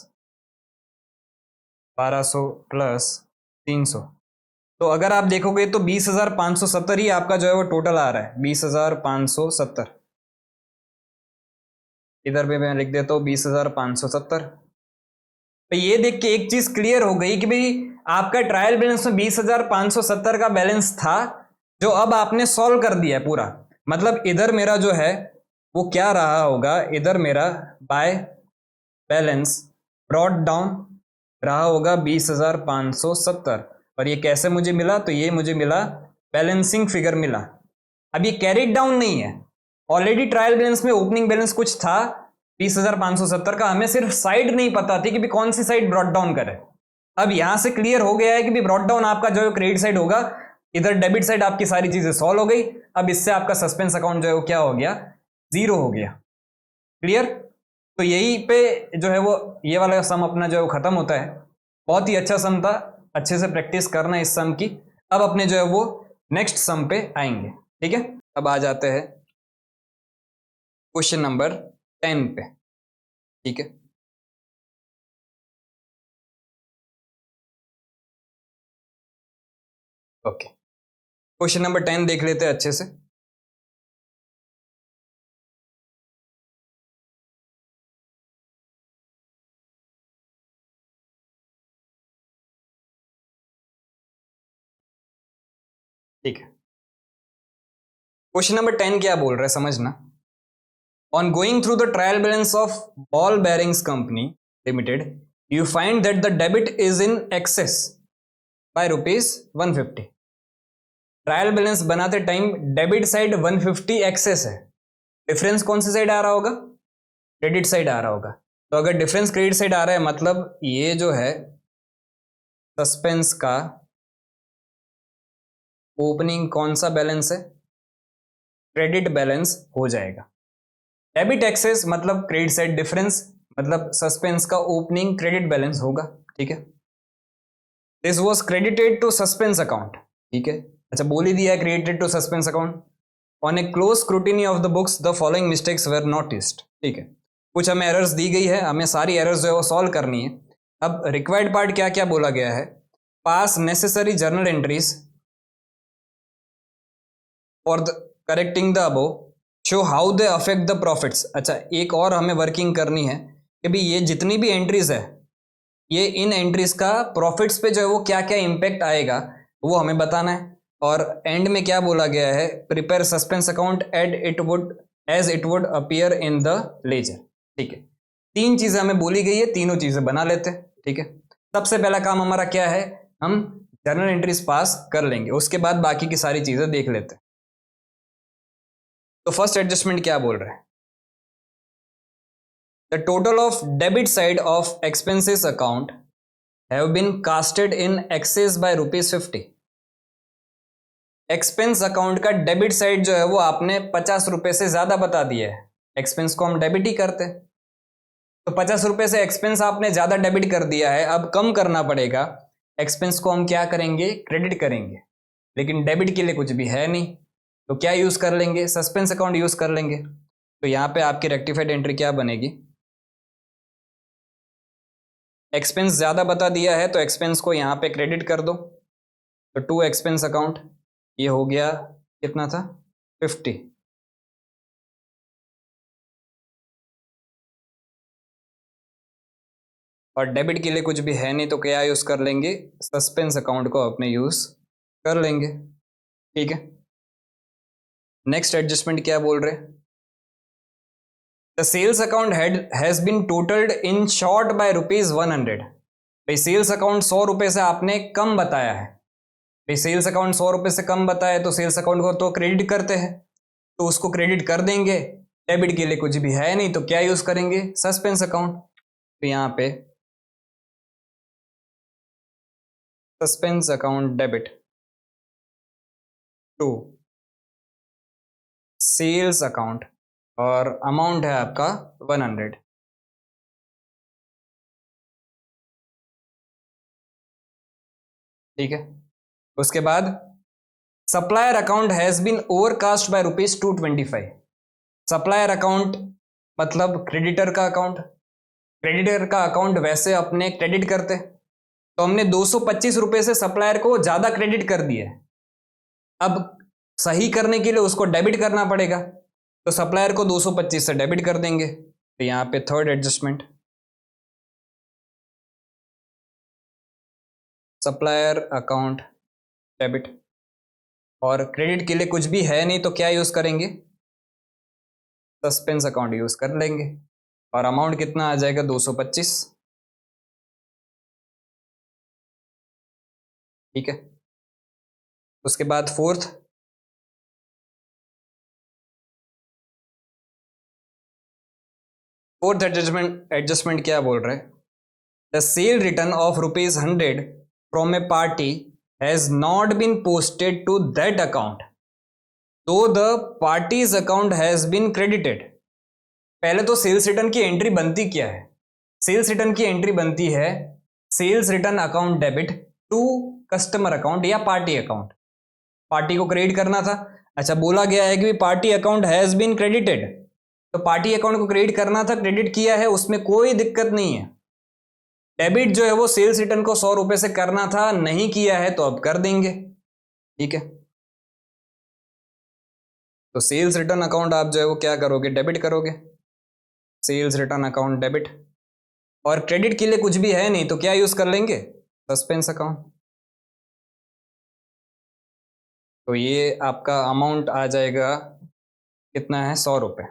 [SPEAKER 1] 1200 plus 300। तो अगर आप देखोगे तो 20,570 ही आपका जो है वो टोटल आ रहा है, 20,570। इधर भी मैं लिख देता हूँ 20,570। तो ये देख के एक चीज क्लियर हो गई कि भाई आपका ट्रायल बैलेंस में 20,570 का बैलेंस था, जो अब आपने सॉल्व कर दिया है पूरा। मतलब इधर मेरा जो है वो क्या रहा होगा, इधर मेरा बाय बैलेंस ब्रॉट डाउन रहा होगा 20,570। और ये कैसे मुझे मिला, तो ये मुझे मिला बैलेंसिंग फिगर मिला। अब ये कैरिड डाउन नहीं है, ऑलरेडी ट्रायल बैलेंस में ओपनिंग बैलेंस कुछ था 20,570 का, हमें सिर्फ साइड नहीं पता थी कि भी कौन सी साइड ब्रॉट डाउन करे। अब यहां से क्लियर हो गया है कि भी ब्रॉट डाउन आपका जो है क्रेडिट साइड होगा, इधर डेबिट साइड आपकी सारी चीजें सॉल्व हो गई। अब इससे आपका सस्पेंस अकाउंट जो है वो क्या हो गया, जीरो हो गया। क्लियर? तो यही पे जो है वो ये वाला सम अपना जो है वो खत्म होता है। बहुत ही अच्छा सम था, अच्छे से प्रैक्टिस करना इस सम की। अब अपने जो है वो नेक्स्ट सम पे आएंगे। ठीक है, अब आ जाते हैं क्वेश्चन नंबर 10 पे। ठीक है, ओके, क्वेश्चन नंबर 10 देख लेते हैं अच्छे से। ठीक है, क्वेश्चन नंबर 10 क्या बोल रहा है समझना। On going through the trial balance of Ball Bearings Company Limited, you find that the debit is in excess by rupees 150। Trial balance बनाते टाइम डेबिट साइड 150 एक्सेस है, डिफरेंस कौन सी साइड आ रहा होगा, क्रेडिट साइड आ रहा होगा। तो अगर difference credit side आ रहा है मतलब ये जो है सस्पेंस का ओपनिंग कौन सा बैलेंस है, क्रेडिट बैलेंस हो जाएगा। डेबिट एक्सेस मतलब क्रेडिट साइड डिफरेंस, मतलब सस्पेंस का ओपनिंग क्रेडिट बैलेंस होगा। ठीक है, this was credited to suspense account. ठीक है, अच्छा बोल ही दिया है credited to suspense account. On a close scrutiny of the books the following mistakes were noticed. ठीक है, कुछ हमें एरर्स दी गई है, हमें सारी एरर्स जो है वो सॉल्व करनी है। अब रिक्वायर्ड पार्ट क्या क्या बोला गया है, पास necessary journal entries for the correcting the above, show how they affect the profits. अच्छा एक और हमें वर्किंग करनी है कि भाई ये जितनी भी एंट्रीज है, ये इन एंट्रीज का प्रॉफिट्स पे जो है वो क्या क्या इंपैक्ट आएगा वो हमें बताना है। और एंड में क्या बोला गया है, prepare suspense account as it would appear in the ledger. ठीक है, तीन चीजें हमें बोली गई है, तीनों चीजें बना लेते हैं। ठीक है, सबसे पहला काम हमारा क्या है, हम जर्नल एंट्रीज पास कर लेंगे, उसके बाद बाकी की सारी चीजें देख लेते हैं। तो फर्स्ट एडजस्टमेंट क्या बोल रहे हैं, the total of debit side of expenses account have been casted in excess by ₹50। Expense account का डेबिट साइड जो है वो आपने 50 रुपए से ज्यादा बता दिया है। एक्सपेंस को हम डेबिट ही करते हैं, तो 50 रुपए से एक्सपेंस आपने ज्यादा डेबिट कर दिया है, अब कम करना पड़ेगा। एक्सपेंस को हम क्या करेंगे, क्रेडिट करेंगे, लेकिन डेबिट के लिए कुछ भी है नहीं, तो क्या यूज कर लेंगे, सस्पेंस अकाउंट यूज कर लेंगे। तो यहां पे आपकी रेक्टिफाइड एंट्री क्या बनेगी, एक्सपेंस ज्यादा बता दिया है तो एक्सपेंस को यहां पे क्रेडिट कर दो, तो टू एक्सपेंस अकाउंट ये हो गया कितना था 50। और डेबिट के लिए कुछ भी है नहीं तो क्या यूज कर लेंगे, सस्पेंस अकाउंट को अपने यूज कर लेंगे। ठीक है, नेक्स्ट एडजस्टमेंट क्या बोल रहे, the sales account has been totalled in short by ₹100। भाई सेल्स अकाउंट 100 रुपए से आपने कम बताया है, भाई सेल्स अकाउंट 100 रुपये से कम बताए तो सेल्स अकाउंट को तो क्रेडिट करते हैं, तो उसको क्रेडिट कर देंगे। डेबिट के लिए कुछ भी है नहीं तो क्या यूज करेंगे, सस्पेंस अकाउंट। तो यहाँ पे suspense account debit to sales account और अमाउंट है आपका 100। ठीक है, उसके बाद supplier account has been overcast by ₹225। Supplier account मतलब क्रेडिटर का अकाउंट। क्रेडिटर का अकाउंट वैसे अपने क्रेडिट करते, तो हमने 225 रुपए से सप्लायर को ज्यादा क्रेडिट कर दिए। अब सही करने के लिए उसको डेबिट करना पड़ेगा, तो सप्लायर को 225 से डेबिट कर देंगे। तो यहां पे third adjustment, supplier account debit, और क्रेडिट के लिए कुछ भी है नहीं तो क्या यूज करेंगे, सस्पेंस अकाउंट यूज कर लेंगे। और अमाउंट कितना आ जाएगा, 225। ठीक है, उसके बाद फोर्थ एडजस्टमेंट क्या बोल रहे हैं, the sale return of ₹100 from a party has not been posted to that account तो the party's account has been credited. पहले तो सेल्स रिटर्न की एंट्री बनती क्या है, सेल्स रिटर्न की एंट्री बनती है sales return account debit to customer account या पार्टी अकाउंट। पार्टी को क्रेडिट करना था, अच्छा बोला गया है कि party account has been credited, तो पार्टी अकाउंट को क्रेडिट करना था, क्रेडिट किया है, उसमें कोई दिक्कत नहीं है। डेबिट जो है वो सेल्स रिटर्न को 100 रुपए से करना था, नहीं किया है तो अब कर देंगे। ठीक है, तो सेल्स रिटर्न अकाउंट आप जो है वो क्या करोगे, डेबिट करोगे, सेल्स रिटर्न अकाउंट डेबिट। और क्रेडिट के लिए कुछ भी है नहीं तो क्या यूज कर लेंगे, सस्पेंस अकाउंट। तो ये आपका अमाउंट आ जाएगा, कितना है, 100 रुपए।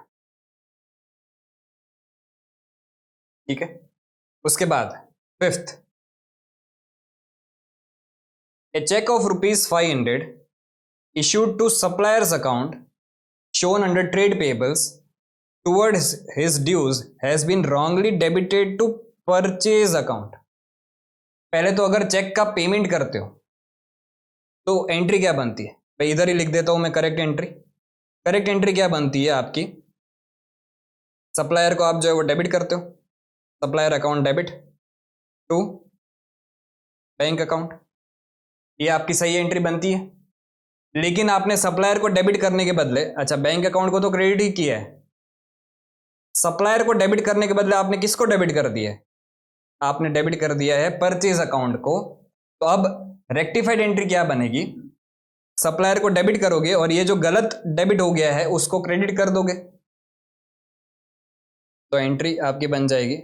[SPEAKER 1] ठीक है, उसके बाद fifth, a cheque of ₹500 issued to supplier's account shown under trade payables towards his dues has been wrongly debited to purchase account। पहले तो अगर चेक का पेमेंट करते हो तो एंट्री क्या बनती है, भाई इधर ही लिख देता हूं मैं करेक्ट एंट्री। करेक्ट एंट्री क्या बनती है आपकी, सप्लायर को आप जो है वो डेबिट करते हो, supplier account debit to bank account, ये आपकी सही एंट्री बनती है। लेकिन आपने सप्लायर को डेबिट करने के बदले, अच्छा बैंक अकाउंट को तो क्रेडिट ही किया है, सप्लायर को डेबिट करने के बदले आपने किसको डेबिट कर दिया है, आपने डेबिट कर दिया है परचेज अकाउंट को। तो अब रेक्टिफाइड एंट्री क्या बनेगी, सप्लायर को डेबिट करोगे और ये जो गलत डेबिट हो गया है उसको क्रेडिट कर दोगे, तो एंट्री आपकी बन जाएगी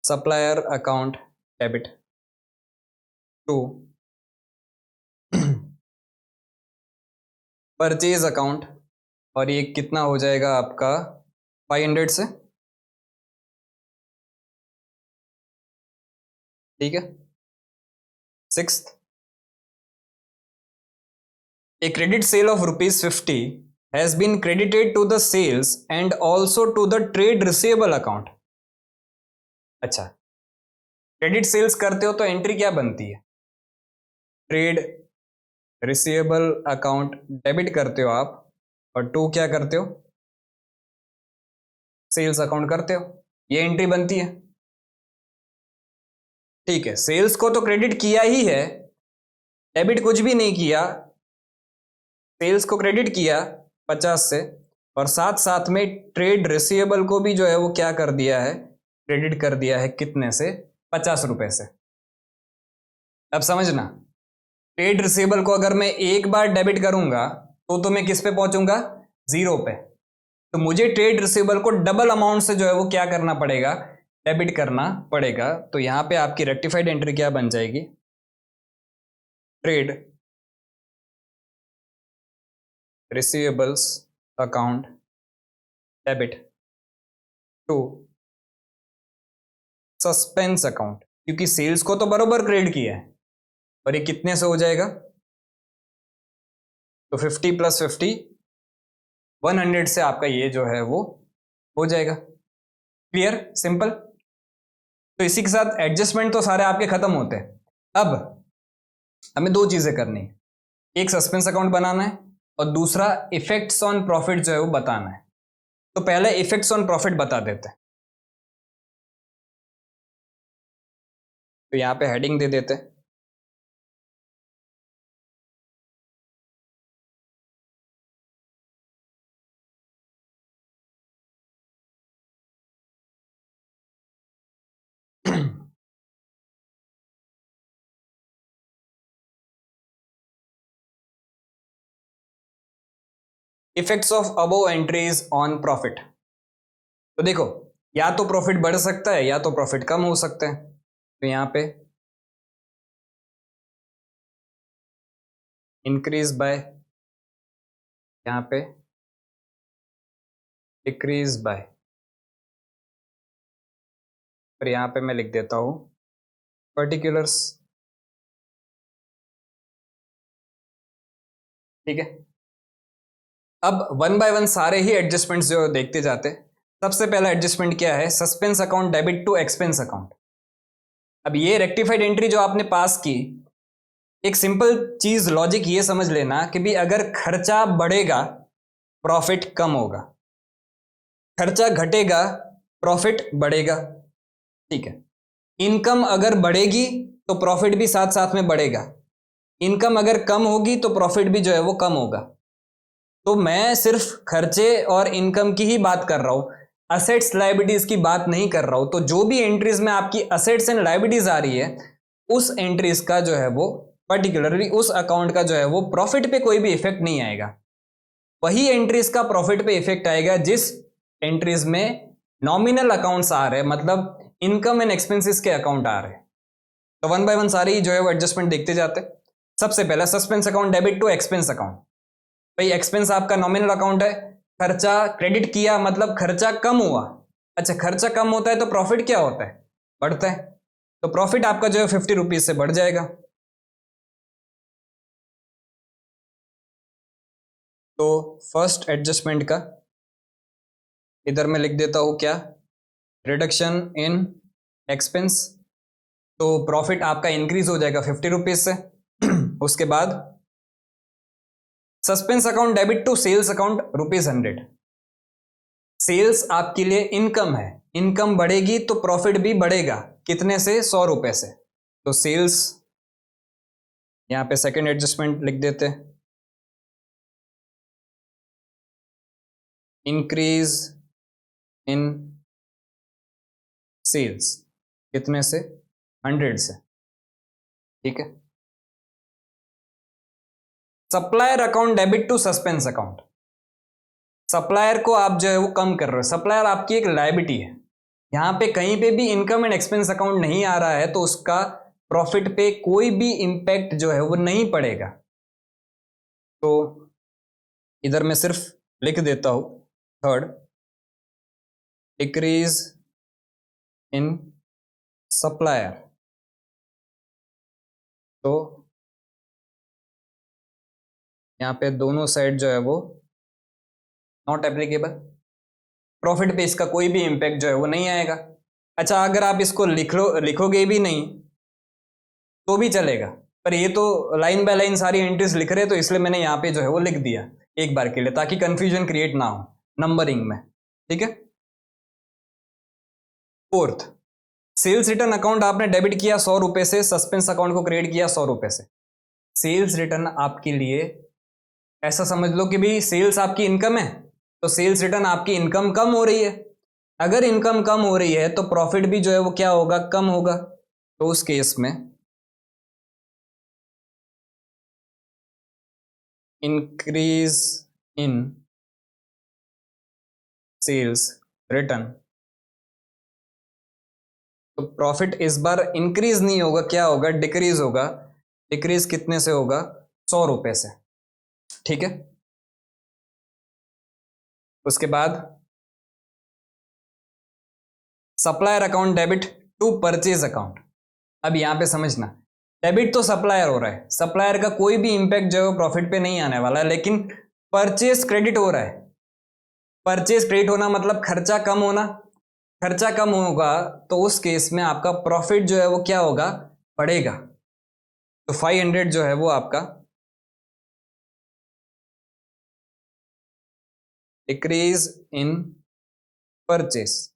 [SPEAKER 1] supplier account debit to purchase account, और ये कितना हो जाएगा आपका 500 से। ठीक है, sixth, a credit sale of ₹50 has been credited to the sales and also to the trade receivable account. अच्छा, क्रेडिट सेल्स करते हो तो एंट्री क्या बनती है, ट्रेड रिसीवेबल अकाउंट डेबिट करते हो आप, और टू क्या करते हो, सेल्स अकाउंट करते हो, ये एंट्री बनती है। ठीक है, सेल्स को तो क्रेडिट किया ही है, डेबिट कुछ भी नहीं किया, सेल्स को क्रेडिट किया 50 से, और साथ साथ में ट्रेड रिसीवेबल को भी जो है वो क्या कर दिया है, क्रेडिट कर दिया है, कितने से, 50 रुपए से। अब समझना, ट्रेड रिसीवेबल को अगर मैं एक बार डेबिट करूंगा तो मैं किस पे पहुंचूंगा, 0 पे। तो मुझे ट्रेड रिसीवेबल को डबल अमाउंट से जो है वो क्या करना पड़ेगा, डेबिट करना पड़ेगा। तो यहां पे आपकी रेक्टिफाइड एंट्री क्या बन जाएगी, trade receivables account debit to suspense account, क्योंकि सेल्स को तो बरोबर क्रेडिट किया है, और ये कितने से हो जाएगा? तो 50 + 50 100 से आपका ये जो है वो हो जाएगा। Clear, simple. तो इसी के साथ एडजस्टमेंट तो सारे आपके खत्म होते हैं। अब हमें दो चीजें करनी है, एक सस्पेंस अकाउंट बनाना है और दूसरा इफेक्ट्स ऑन प्रॉफिट जो है वो बताना है। तो पहले इफेक्ट्स ऑन प्रॉफिट बता देते हैं। तो यहां पे हेडिंग दे देते हैं, effects of above entries on profit. तो देखो, या तो प्रॉफिट बढ़ सकता है या तो प्रॉफिट कम हो सकता है। तो यहां पे इंक्रीज बाय, यहां पे डिक्रीज बाय, और यहां पे मैं लिख देता हूं पर्टिकुलर्स। ठीक है, अब वन बाय वन सारे ही एडजस्टमेंट्स जो देखते जाते। सबसे पहला एडजस्टमेंट क्या है? Suspense account debit to expense account. अब ये रेक्टिफाइड एंट्री जो आपने पास की, एक सिंपल चीज लॉजिक ये समझ लेना कि भी अगर खर्चा बढ़ेगा प्रॉफिट कम होगा, खर्चा घटेगा प्रॉफिट बढ़ेगा। ठीक है, इनकम अगर बढ़ेगी तो प्रॉफिट भी साथ साथ में बढ़ेगा, इनकम अगर कम होगी तो प्रॉफिट भी जो है वो कम होगा। तो मैं सिर्फ खर्चे और इनकम की ही बात कर रहा हूं, असेट्स लायबिलिटीज की बात नहीं कर रहा हूं। तो जो भी एंट्रीज में आपकी असेट्स एंड लायबिलिटीज आ रही है, उस एंट्रीज का जो है वो पर्टिकुलरली उस अकाउंट का जो है वो प्रॉफिट पे कोई भी इफेक्ट नहीं आएगा। वही एंट्रीज का प्रॉफिट पे इफेक्ट आएगा जिस एंट्रीज में नॉमिनल अकाउंट्स आ रहे हैं, मतलब इनकम एंड एक्सपेंसेस के अकाउंट आ रहे हैं। तो वन बाय वन सारे ही जो है वो एडजस्टमेंट देखते जाते हैं। सबसे पहला suspense account debit to expense account. भाई एक्सपेंस आपका नॉमिनल अकाउंट है, खर्चा क्रेडिट किया मतलब खर्चा कम हुआ। अच्छा, खर्चा कम होता है तो प्रॉफिट क्या होता है? बढ़ता है। तो प्रॉफिट आपका जो है 50 रुपीज से बढ़ जाएगा। तो फर्स्ट एडजस्टमेंट का इधर मैं लिख देता हूं क्या? Reduction in expense. तो प्रॉफिट आपका इंक्रीज हो जाएगा 50 रुपीज से। उसके बाद suspense account debit to sales account ₹100। Sales आपके लिए इनकम है, इनकम बढ़ेगी तो प्रॉफिट भी बढ़ेगा। कितने से? 100 रुपए से। तो सेल्स, यहां पे सेकंड एडजस्टमेंट लिख देते हैं, इंक्रीज इन सेल्स। कितने से? 100 से। ठीक है, supplier account debit to suspense account. Supplier को आप जो है वो कम कर रहे हो, सप्लायर आपकी एक लायबिलिटी है। यहां पे कहीं पे भी इनकम एंड एक्सपेंस अकाउंट नहीं आ रहा है तो उसका प्रॉफिट पे कोई भी इंपैक्ट जो है वो नहीं पड़ेगा। तो इधर मैं सिर्फ लिख देता हूं थर्ड, डिक्रीज इन सप्लायर। तो यहां पे दोनों साइड जो है वो नॉट एप्लीकेबल, प्रॉफिट पे इसका कोई भी इंपैक्ट जो है वो नहीं आएगा। अच्छा, अगर आप इसको लिखोगे भी नहीं तो भी चलेगा, पर ये तो लाइन बाय लाइन सारी एंट्रीज लिख रहे, तो इसलिए मैंने यहाँ पे जो है वो लिख दिया एक बार के लिए, ताकि कंफ्यूजन क्रिएट ना हो नंबरिंग में। ठीक है, फोर्थ, सेल्स रिटर्न अकाउंट आपने डेबिट किया 100 रुपए से, सस्पेंस अकाउंट को क्रिएट किया 100 रुपए से। सेल्स रिटर्न आपके लिए ऐसा समझ लो कि भाई सेल्स आपकी इनकम है, तो सेल्स रिटर्न आपकी इनकम कम हो रही है। अगर इनकम कम हो रही है तो प्रॉफिट भी जो है वो क्या होगा? कम होगा। तो उस केस में इंक्रीज इन सेल्स रिटर्न, तो प्रॉफिट इस बार इंक्रीज नहीं होगा, क्या होगा? डिक्रीज होगा। डिक्रीज कितने से होगा? 100 रुपए से। ठीक है, उसके बाद supplier account debit to purchase account. अब यहां पे समझना, डेबिट तो सप्लायर हो रहा है, सप्लायर का कोई भी इंपैक्ट जो है प्रॉफिट पे नहीं आने वाला है, लेकिन परचेस क्रेडिट हो रहा है। परचेस क्रेडिट होना मतलब खर्चा कम होना, खर्चा कम होगा तो उस केस में आपका प्रॉफिट जो है वो क्या होगा, बढ़ेगा। तो 500 जो है वो आपका डिक्रीज इन परचेस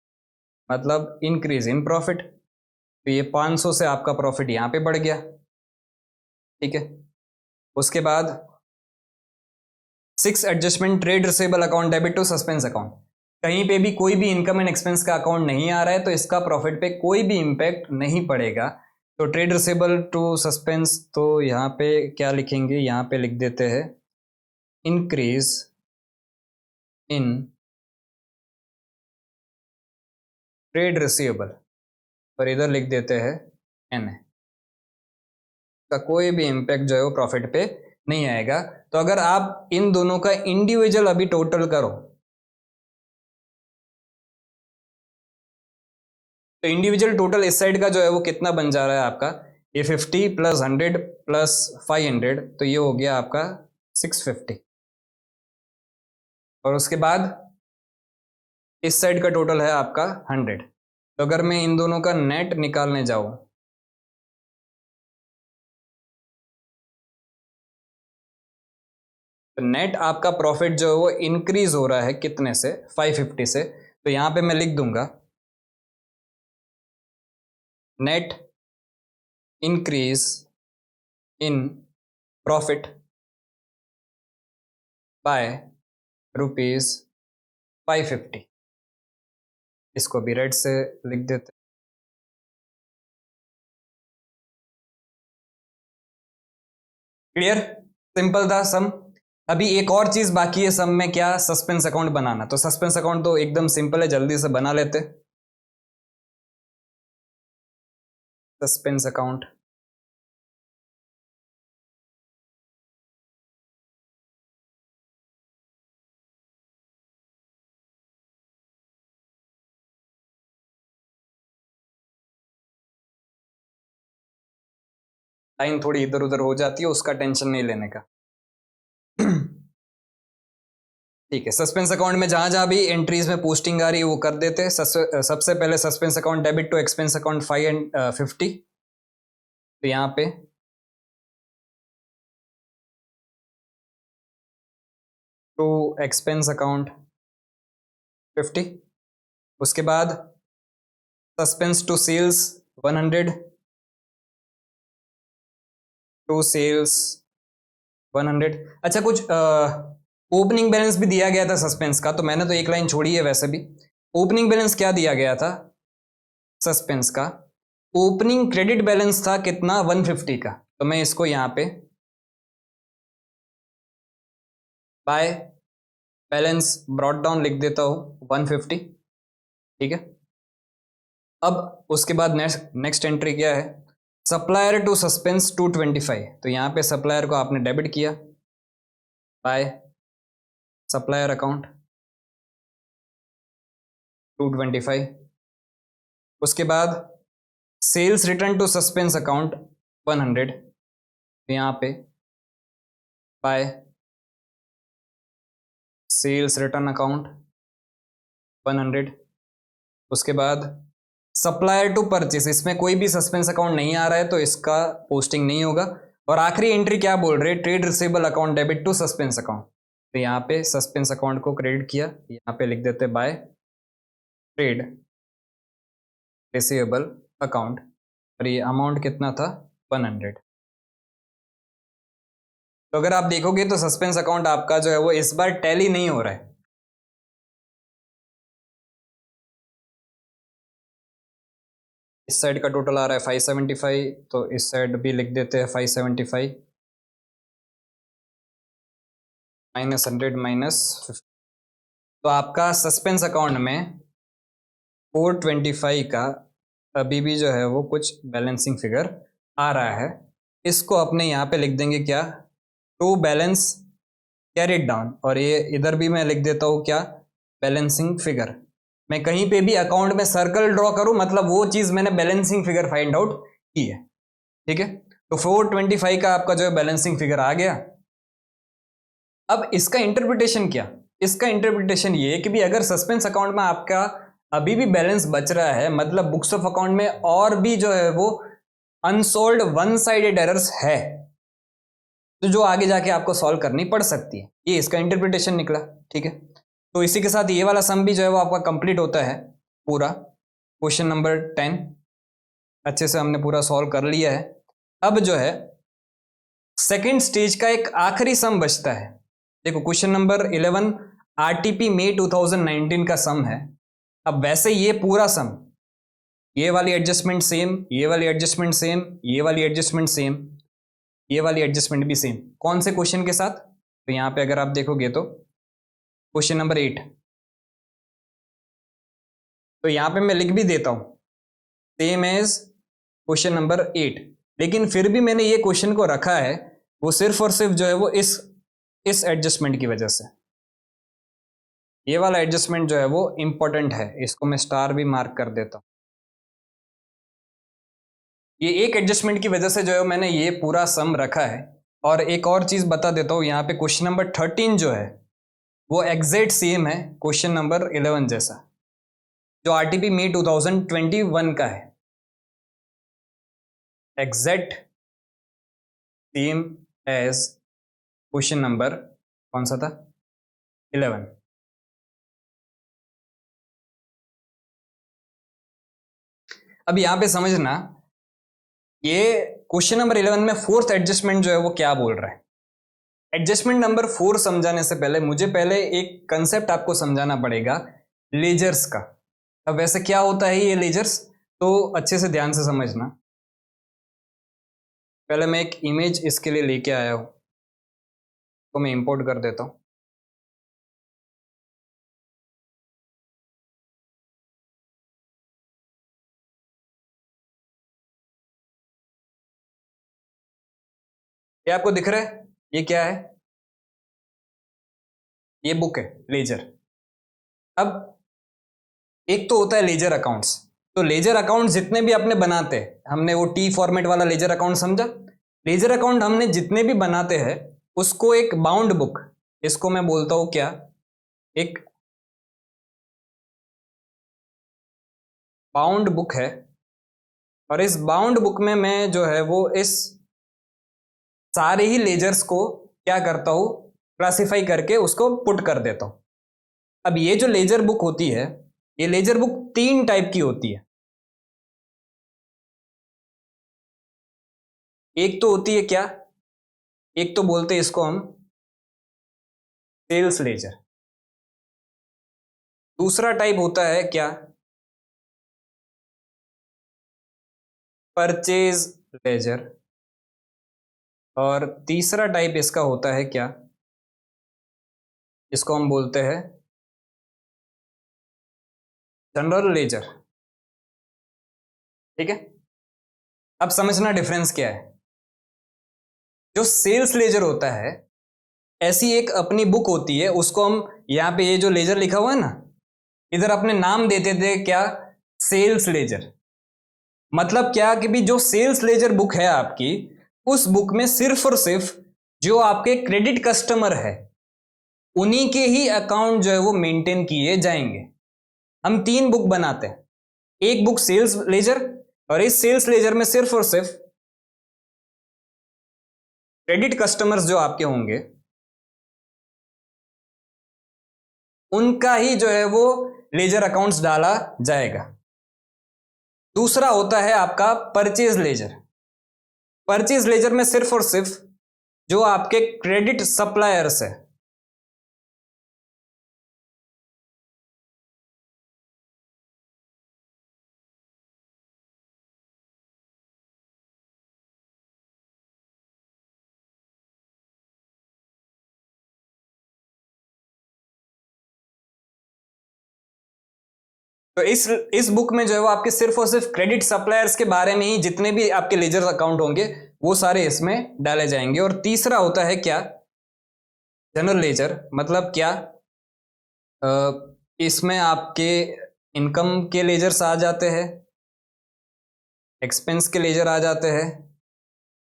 [SPEAKER 1] मतलब इंक्रीज इन प्रॉफिट। तो ये 500 से आपका प्रॉफिट यहां पे बढ़ गया, ठीक है। उसके बाद 6 adjustment trade receivable account debit to suspense account. कहीं पे भी कोई भी इनकम एंड एक्सपेंस का अकाउंट नहीं आ रहा है तो इसका प्रॉफिट पे कोई भी इंपैक्ट नहीं पड़ेगा। तो ट्रेड रिसीवेबल टू सस्पेंस, तो यहाँ पे क्या लिखेंगे, यहाँ पे लिख देते हैं इंक्रीज इन ट्रेड रिसीवेबल और इधर लिख देते हैं एन का कोई भी इंपैक्ट जो है वो प्रॉफिट पे नहीं आएगा। तो अगर आप इन दोनों का इंडिविजुअल अभी टोटल करो तो इंडिविजुअल टोटल इस साइड का जो है वो कितना बन जा रहा है आपका, ये 50 प्लस 100 प्लस 500, तो ये हो गया आपका 650। और उसके बाद इस साइड का टोटल है आपका 100। तो अगर मैं इन दोनों का नेट निकालने जाऊं तो नेट आपका प्रॉफिट जो है वो इंक्रीज हो रहा है कितने से, 550 से। तो यहां पे मैं लिख दूंगा net increase in profit by ₹550। इसको भी रेड से लिख देते। क्लियर, सिंपल था सम। अभी एक और चीज बाकी है सम में, क्या, सस्पेंस अकाउंट बनाना। तो सस्पेंस अकाउंट तो एकदम सिंपल है, जल्दी से बना लेते। सस्पेंस अकाउंट लाइन थोड़ी इधर उधर हो जाती है, उसका टेंशन नहीं लेने का। ठीक है, सस्पेंस अकाउंट में जहां जहां भी एंट्रीज में पोस्टिंग आ रही है वो कर देते हैं। सबसे पहले suspense account debit to expense account 550। तो यहाँ पे टू एक्सपेंस अकाउंट 50। उसके बाद suspense to sales 100 to sales 100। अच्छा, कुछ ओपनिंग बैलेंस भी दिया गया था सस्पेंस का, तो मैंने तो एक लाइन छोड़ी है। वैसे भी ओपनिंग बैलेंस क्या दिया गया था सस्पेंस का, ओपनिंग क्रेडिट बैलेंस था कितना, 150 का। तो मैं इसको यहाँ पे बाय बैलेंस ब्रॉट डाउन लिख देता हूँ 150, ठीक है। अब उसके बाद नेक्स्ट एंट्री क्या है, सप्लायर टू सस्पेंस 225। तो यहाँ पे सप्लायर को आपने डेबिट किया बाय सप्लायर अकाउंट 225। उसके बाद sales return to suspense account 100। तो यहाँ पे बाय सेल्स रिटर्न अकाउंट 100। उसके बाद सप्लायर टू परचेस, इसमें कोई भी सस्पेंस अकाउंट नहीं आ रहा है तो इसका पोस्टिंग नहीं होगा। और आखिरी एंट्री क्या बोल रहे हैं, trade receivable account debit to suspense account. तो यहाँ पे सस्पेंस अकाउंट को क्रेडिट किया, यहाँ पे लिख देते बाय ट्रेड रिसीवेबल अकाउंट, और ये अमाउंट कितना था, 100। तो अगर आप देखोगे तो सस्पेंस अकाउंट आपका जो है वो इस बार टैली नहीं हो रहा है। इस साइड का टोटल आ रहा है 575, तो इस साइड भी लिख देते हैं 575 -100 -50। तो आपका सस्पेंस अकाउंट में 425 का अभी भी जो है वो कुछ बैलेंसिंग फिगर आ रहा है। इसको अपने यहाँ पे लिख देंगे क्या, टू बैलेंस कैरिड डाउन, और ये इधर भी मैं लिख देता हूँ क्या, बैलेंसिंग फिगर। मैं कहीं पे भी अकाउंट में सर्कल ड्रॉ करूं मतलब वो चीज मैंने बैलेंसिंग फिगर फाइंड आउट की है, ठीक है। तो 425 का आपका जो है बैलेंसिंग फिगर आ गया। अब इसका इंटरप्रिटेशन क्या? इसका इंटरप्रिटेशन ये है कि भी अगर सस्पेंस अकाउंट में आपका अभी भी बैलेंस बच रहा है, मतलब बुक्स ऑफ अकाउंट में और भी जो है वो अनसोल्ड वन साइडेड एरर्स है, तो जो आगे जाके आपको सॉल्व करनी पड़ सकती है। ये इसका इंटरप्रिटेशन निकला, ठीक है। तो इसी के साथ ये वाला सम भी जो है वो आपका कंप्लीट होता है पूरा। क्वेश्चन नंबर 10 अच्छे से हमने पूरा सॉल्व कर लिया है। अब जो है सेकेंड स्टेज का एक आखिरी सम बचता है। देखो क्वेश्चन नंबर 11 आरटीपी मई 2019 का सम है। अब वैसे ये पूरा सम, ये वाली एडजस्टमेंट सेम, ये वाली एडजस्टमेंट सेम, ये वाली एडजस्टमेंट सेम, ये वाली एडजस्टमेंट भी सेम। कौन से क्वेश्चन के साथ? तो यहां पे अगर आप देखोगे तो क्वेश्चन नंबर 8, तो यहां पे मैं लिख भी देता हूं सेम एज क्वेश्चन नंबर 8, लेकिन फिर भी मैंने ये क्वेश्चन को रखा है वो सिर्फ और सिर्फ जो है वो इस एडजस्टमेंट की वजह से। ये वाला एडजस्टमेंट जो है वो इंपॉर्टेंट है, इसको मैं स्टार भी मार्क कर देता हूं। ये एक एडजस्टमेंट की वजह से जो है मैंने ये पूरा सम रखा है। और एक और चीज बता देता हूं, यहाँ पे क्वेश्चन नंबर 13 जो है वो एग्जैक्ट सेम है क्वेश्चन नंबर 11 जैसा, जो आरटीपी मई 2021 का है, exact same as question number कौन सा था, 11। अब यहां पे समझना, ये क्वेश्चन नंबर 11 में फोर्थ एडजस्टमेंट जो है वो क्या बोल रहा है। एडजस्टमेंट नंबर 4 समझाने से पहले मुझे पहले एक कंसेप्ट आपको समझाना पड़ेगा, लेजर्स का। अब वैसे क्या होता है ये लेजर्स, तो अच्छे से ध्यान से समझना। पहले मैं एक इमेज इसके लिए लेके आया हूं, तो मैं इंपोर्ट कर देता हूं। ये आपको दिख रहा है, ये क्या है? ये बुक है लेजर। अब एक तो होता है लेजर अकाउंट्स, तो लेजर अकाउंट जितने भी अपने बनाते हैं, हमने वो टी फॉर्मेट वाला लेजर अकाउंट समझा। लेजर अकाउंट हमने जितने भी बनाते हैं उसको एक बाउंड बुक, इसको मैं बोलता हूं क्या, एक बाउंड बुक है। और इस बाउंड बुक में मैं जो है वो इस सारे ही लेजर्स को क्या करता हूं, क्लासिफाई करके उसको पुट कर देता हूं। अब ये जो लेजर बुक होती है, ये लेजर बुक 3 टाइप की होती है। एक तो होती है क्या, एक तो बोलते हैं इसको हम सेल्स लेजर। दूसरा टाइप होता है क्या, परचेज लेजर। और तीसरा टाइप इसका होता है क्या, इसको हम बोलते हैं जनरल लेजर। ठीक है। अब समझना डिफरेंस क्या है। जो सेल्स लेजर होता है, ऐसी एक अपनी बुक होती है, उसको हम यहां पे ये जो लेजर लिखा हुआ है ना, इधर अपने नाम देते थे क्या, सेल्स लेजर। मतलब क्या कि भी जो सेल्स लेजर बुक है आपकी, उस बुक में सिर्फ और सिर्फ जो आपके क्रेडिट कस्टमर है उन्हीं के ही अकाउंट जो है वो मेंटेन किए जाएंगे। हम 3 बुक बनाते हैं, एक बुक सेल्स लेजर, और इस सेल्स लेजर में सिर्फ और सिर्फ क्रेडिट कस्टमर्स जो आपके होंगे उनका ही जो है वो लेजर अकाउंट्स डाला जाएगा। दूसरा होता है आपका परचेज लेजर। परचेज लेजर में सिर्फ और सिर्फ जो आपके क्रेडिट सप्लायर्स है, तो इस बुक में जो है वो आपके सिर्फ और सिर्फ क्रेडिट सप्लायर्स के बारे में ही जितने भी आपके लेजर अकाउंट होंगे वो सारे इसमें डाले जाएंगे। और तीसरा होता है क्या, जनरल लेजर। मतलब क्या, इसमें आपके इनकम के लेजर्स आ जाते हैं, एक्सपेंस के लेजर आ जाते हैं,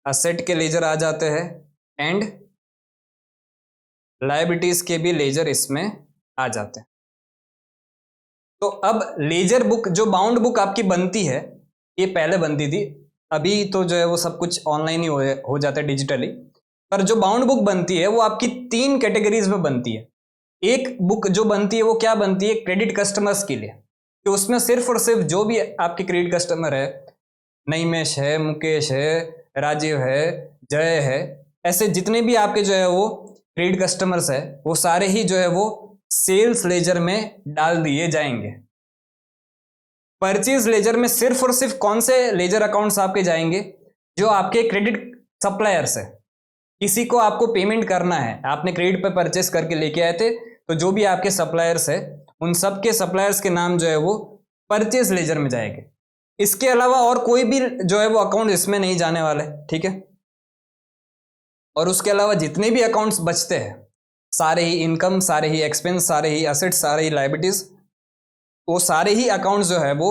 [SPEAKER 1] असेट के लेजर आ जाते हैं एंड लायबिलिटीज के भी लेजर इसमें आ जाते हैं। तो अब लेजर बुक, जो बाउंड बुक आपकी बनती है, ये पहले बनती थी, अभी तो जो है वो सब कुछ ऑनलाइन ही हो जाता है डिजिटली, पर जो बाउंड बुक बनती है वो आपकी 3 कैटेगरीज में बनती है। एक बुक जो बनती है वो क्या बनती है, क्रेडिट कस्टमर्स के लिए, कि उसमें सिर्फ और सिर्फ जो भी आपके क्रेडिट कस्टमर है, नईमेश है, मुकेश है, राजीव है, जय है, ऐसे जितने भी आपके जो है वो क्रेडिट कस्टमर्स है, वो सारे ही जो है वो सेल्स लेजर में डाल दिए जाएंगे। परचेज लेजर में सिर्फ और सिर्फ कौन से लेजर अकाउंट्स आपके जाएंगे, जो आपके क्रेडिट सप्लायर्स है, किसी को आपको पेमेंट करना है, आपने क्रेडिट पे परचेस करके लेके आए थे, तो जो भी आपके सप्लायर्स है उन सब के सप्लायर्स के नाम जो है वो परचेज लेजर में जाएंगे। इसके अलावा और कोई भी जो है वो अकाउंट इसमें नहीं जाने वाले, ठीक है। और उसके अलावा जितने भी अकाउंट्स बचते हैं, सारे ही इनकम, सारे ही एक्सपेंस, सारे ही असेट्स, सारे ही लायबिलिटीज, वो सारे ही अकाउंट्स जो है वो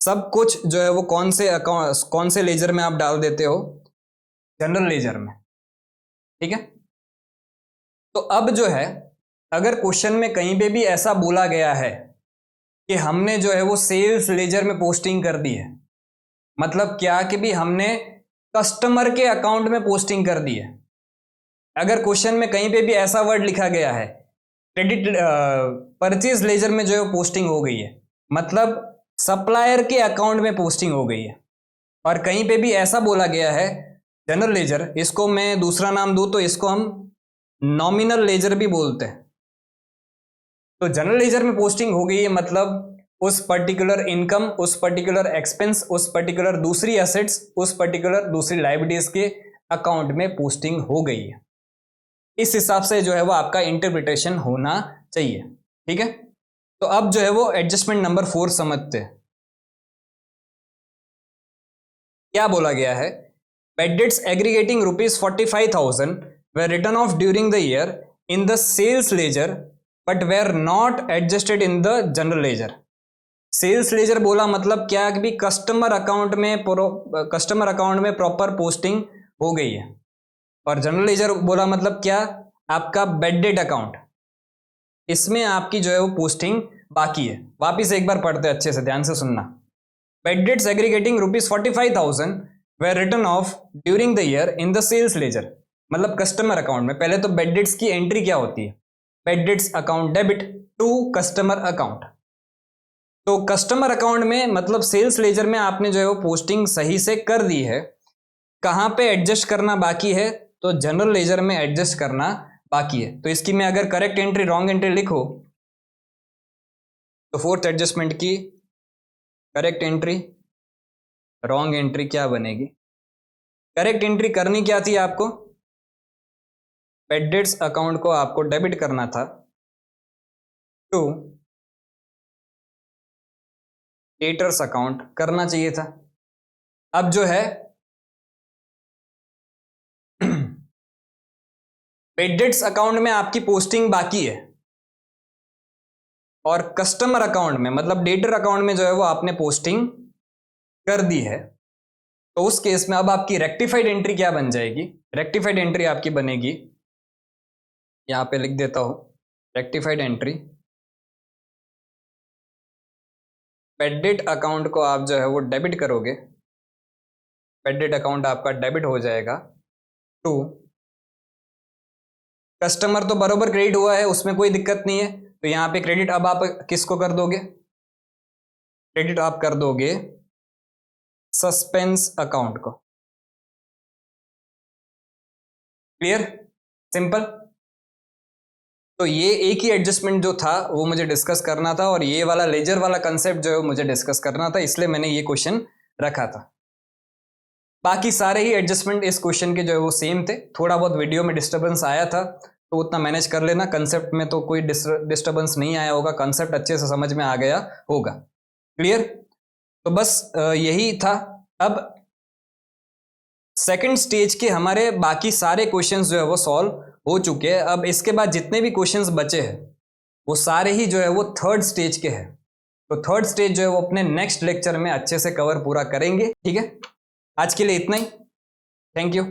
[SPEAKER 1] सब कुछ जो है वो कौन से अकाउंट, कौन से लेजर में आप डाल देते हो, जनरल लेजर में, ठीक है। तो अब जो है, अगर क्वेश्चन में कहीं पे भी ऐसा बोला गया है कि हमने जो है वो सेल्स लेजर में पोस्टिंग कर दी है, मतलब क्या कि भी हमने कस्टमर के अकाउंट में पोस्टिंग कर दी है। अगर क्वेश्चन में कहीं पे भी ऐसा वर्ड लिखा गया है क्रेडिट परचेज लेजर में जो है पोस्टिंग हो गई है, मतलब सप्लायर के अकाउंट में पोस्टिंग हो गई है, और कहीं पे भी ऐसा बोला गया है जनरल लेजर, इसको मैं दूसरा नाम दूं तो इसको हम नॉमिनल लेजर भी बोलते हैं। तो जनरल लेजर में पोस्टिंग हो गई है, मतलब उस पर्टिकुलर इनकम, उस पर्टिकुलर एक्सपेंस, उस पर्टिकुलर दूसरी असेट्स, उस पर्टिकुलर दूसरी लायबिलिटीज के अकाउंट में पोस्टिंग हो गई है। इस हिसाब से जो है वो आपका इंटरप्रिटेशन होना चाहिए, ठीक है। तो अब जो है वो एडजस्टमेंट नंबर 4 समझते हैं। क्या बोला गया है, bad debts aggregating ₹45,000 were written off during the year in the sales ledger but were not adjusted in the general ledger। Sales ledger बोला मतलब क्या कि भी कस्टमर अकाउंट में प्रॉपर पोस्टिंग हो गई है, और जनरल लेजर बोला मतलब क्या, आपका बैड डेट अकाउंट, इसमें आपकी जो है वो पोस्टिंग बाकी है। वापिस एक बार पढ़ते हैं, अच्छे से ध्यान से सुनना। Bad debts aggregating ₹45,000 were written off during the year in the sales ledger, मतलब कस्टमर अकाउंट में। पहले तो बैड डेट्स की एंट्री क्या होती है, bad debts account debit to customer account. तो कस्टमर अकाउंट में मतलब सेल्स लेजर में आपने जो है वो पोस्टिंग सही से कर दी है। कहां पे एडजस्ट करना बाकी है, तो जनरल लेजर में एडजस्ट करना बाकी है। तो इसकी मैं अगर करेक्ट एंट्री रॉन्ग एंट्री लिखो, तो फोर्थ एडजस्टमेंट की करेक्ट एंट्री रॉन्ग एंट्री क्या बनेगी। करेक्ट एंट्री करनी क्या थी आपको, बैड डेट्स अकाउंट को आपको डेबिट करना था टू डेटर्स अकाउंट करना चाहिए था। अब जो है बैड डेट्स अकाउंट में आपकी पोस्टिंग बाकी है, और कस्टमर अकाउंट में मतलब डेटर अकाउंट में जो है वो आपने पोस्टिंग कर दी है। तो उस केस में अब आपकी रेक्टिफाइड एंट्री क्या बन जाएगी, रेक्टिफाइड एंट्री आपकी बनेगी, यहां पे लिख देता हूं, rectified entry, bad debt account को आप जो है वो डेबिट करोगे, बैड डेट अकाउंट आपका डेबिट हो जाएगा टू कस्टमर, तो बरोबर क्रेडिट हुआ है, उसमें कोई दिक्कत नहीं है। तो यहां पे क्रेडिट अब आप किसको कर दोगे, क्रेडिट आप कर दोगे सस्पेंस अकाउंट को। Clear, simple. तो ये एक ही एडजस्टमेंट जो था वो मुझे डिस्कस करना था, और ये वाला लेजर वाला कंसेप्ट जो है मुझे डिस्कस करना था, इसलिए मैंने ये क्वेश्चन रखा था। बाकी सारे ही एडजस्टमेंट इस क्वेश्चन के जो है वो सेम थे। थोड़ा बहुत वीडियो में डिस्टर्बेंस आया था तो उतना मैनेज कर लेना, कंसेप्ट में तो कोई डिस्टर्बेंस नहीं आया होगा, कंसेप्ट अच्छे से समझ में आ गया होगा। क्लियर, तो बस यही था। अब सेकंड स्टेज के हमारे बाकी सारे क्वेश्चंस जो है वो सॉल्व हो चुके हैं। अब इसके बाद जितने भी क्वेश्चंस बचे हैं वो सारे ही जो है वो थर्ड स्टेज के हैं। तो थर्ड स्टेज जो है वो अपने नेक्स्ट लेक्चर में अच्छे से कवर पूरा करेंगे, ठीक है। आज के लिए इतना ही। Thank you.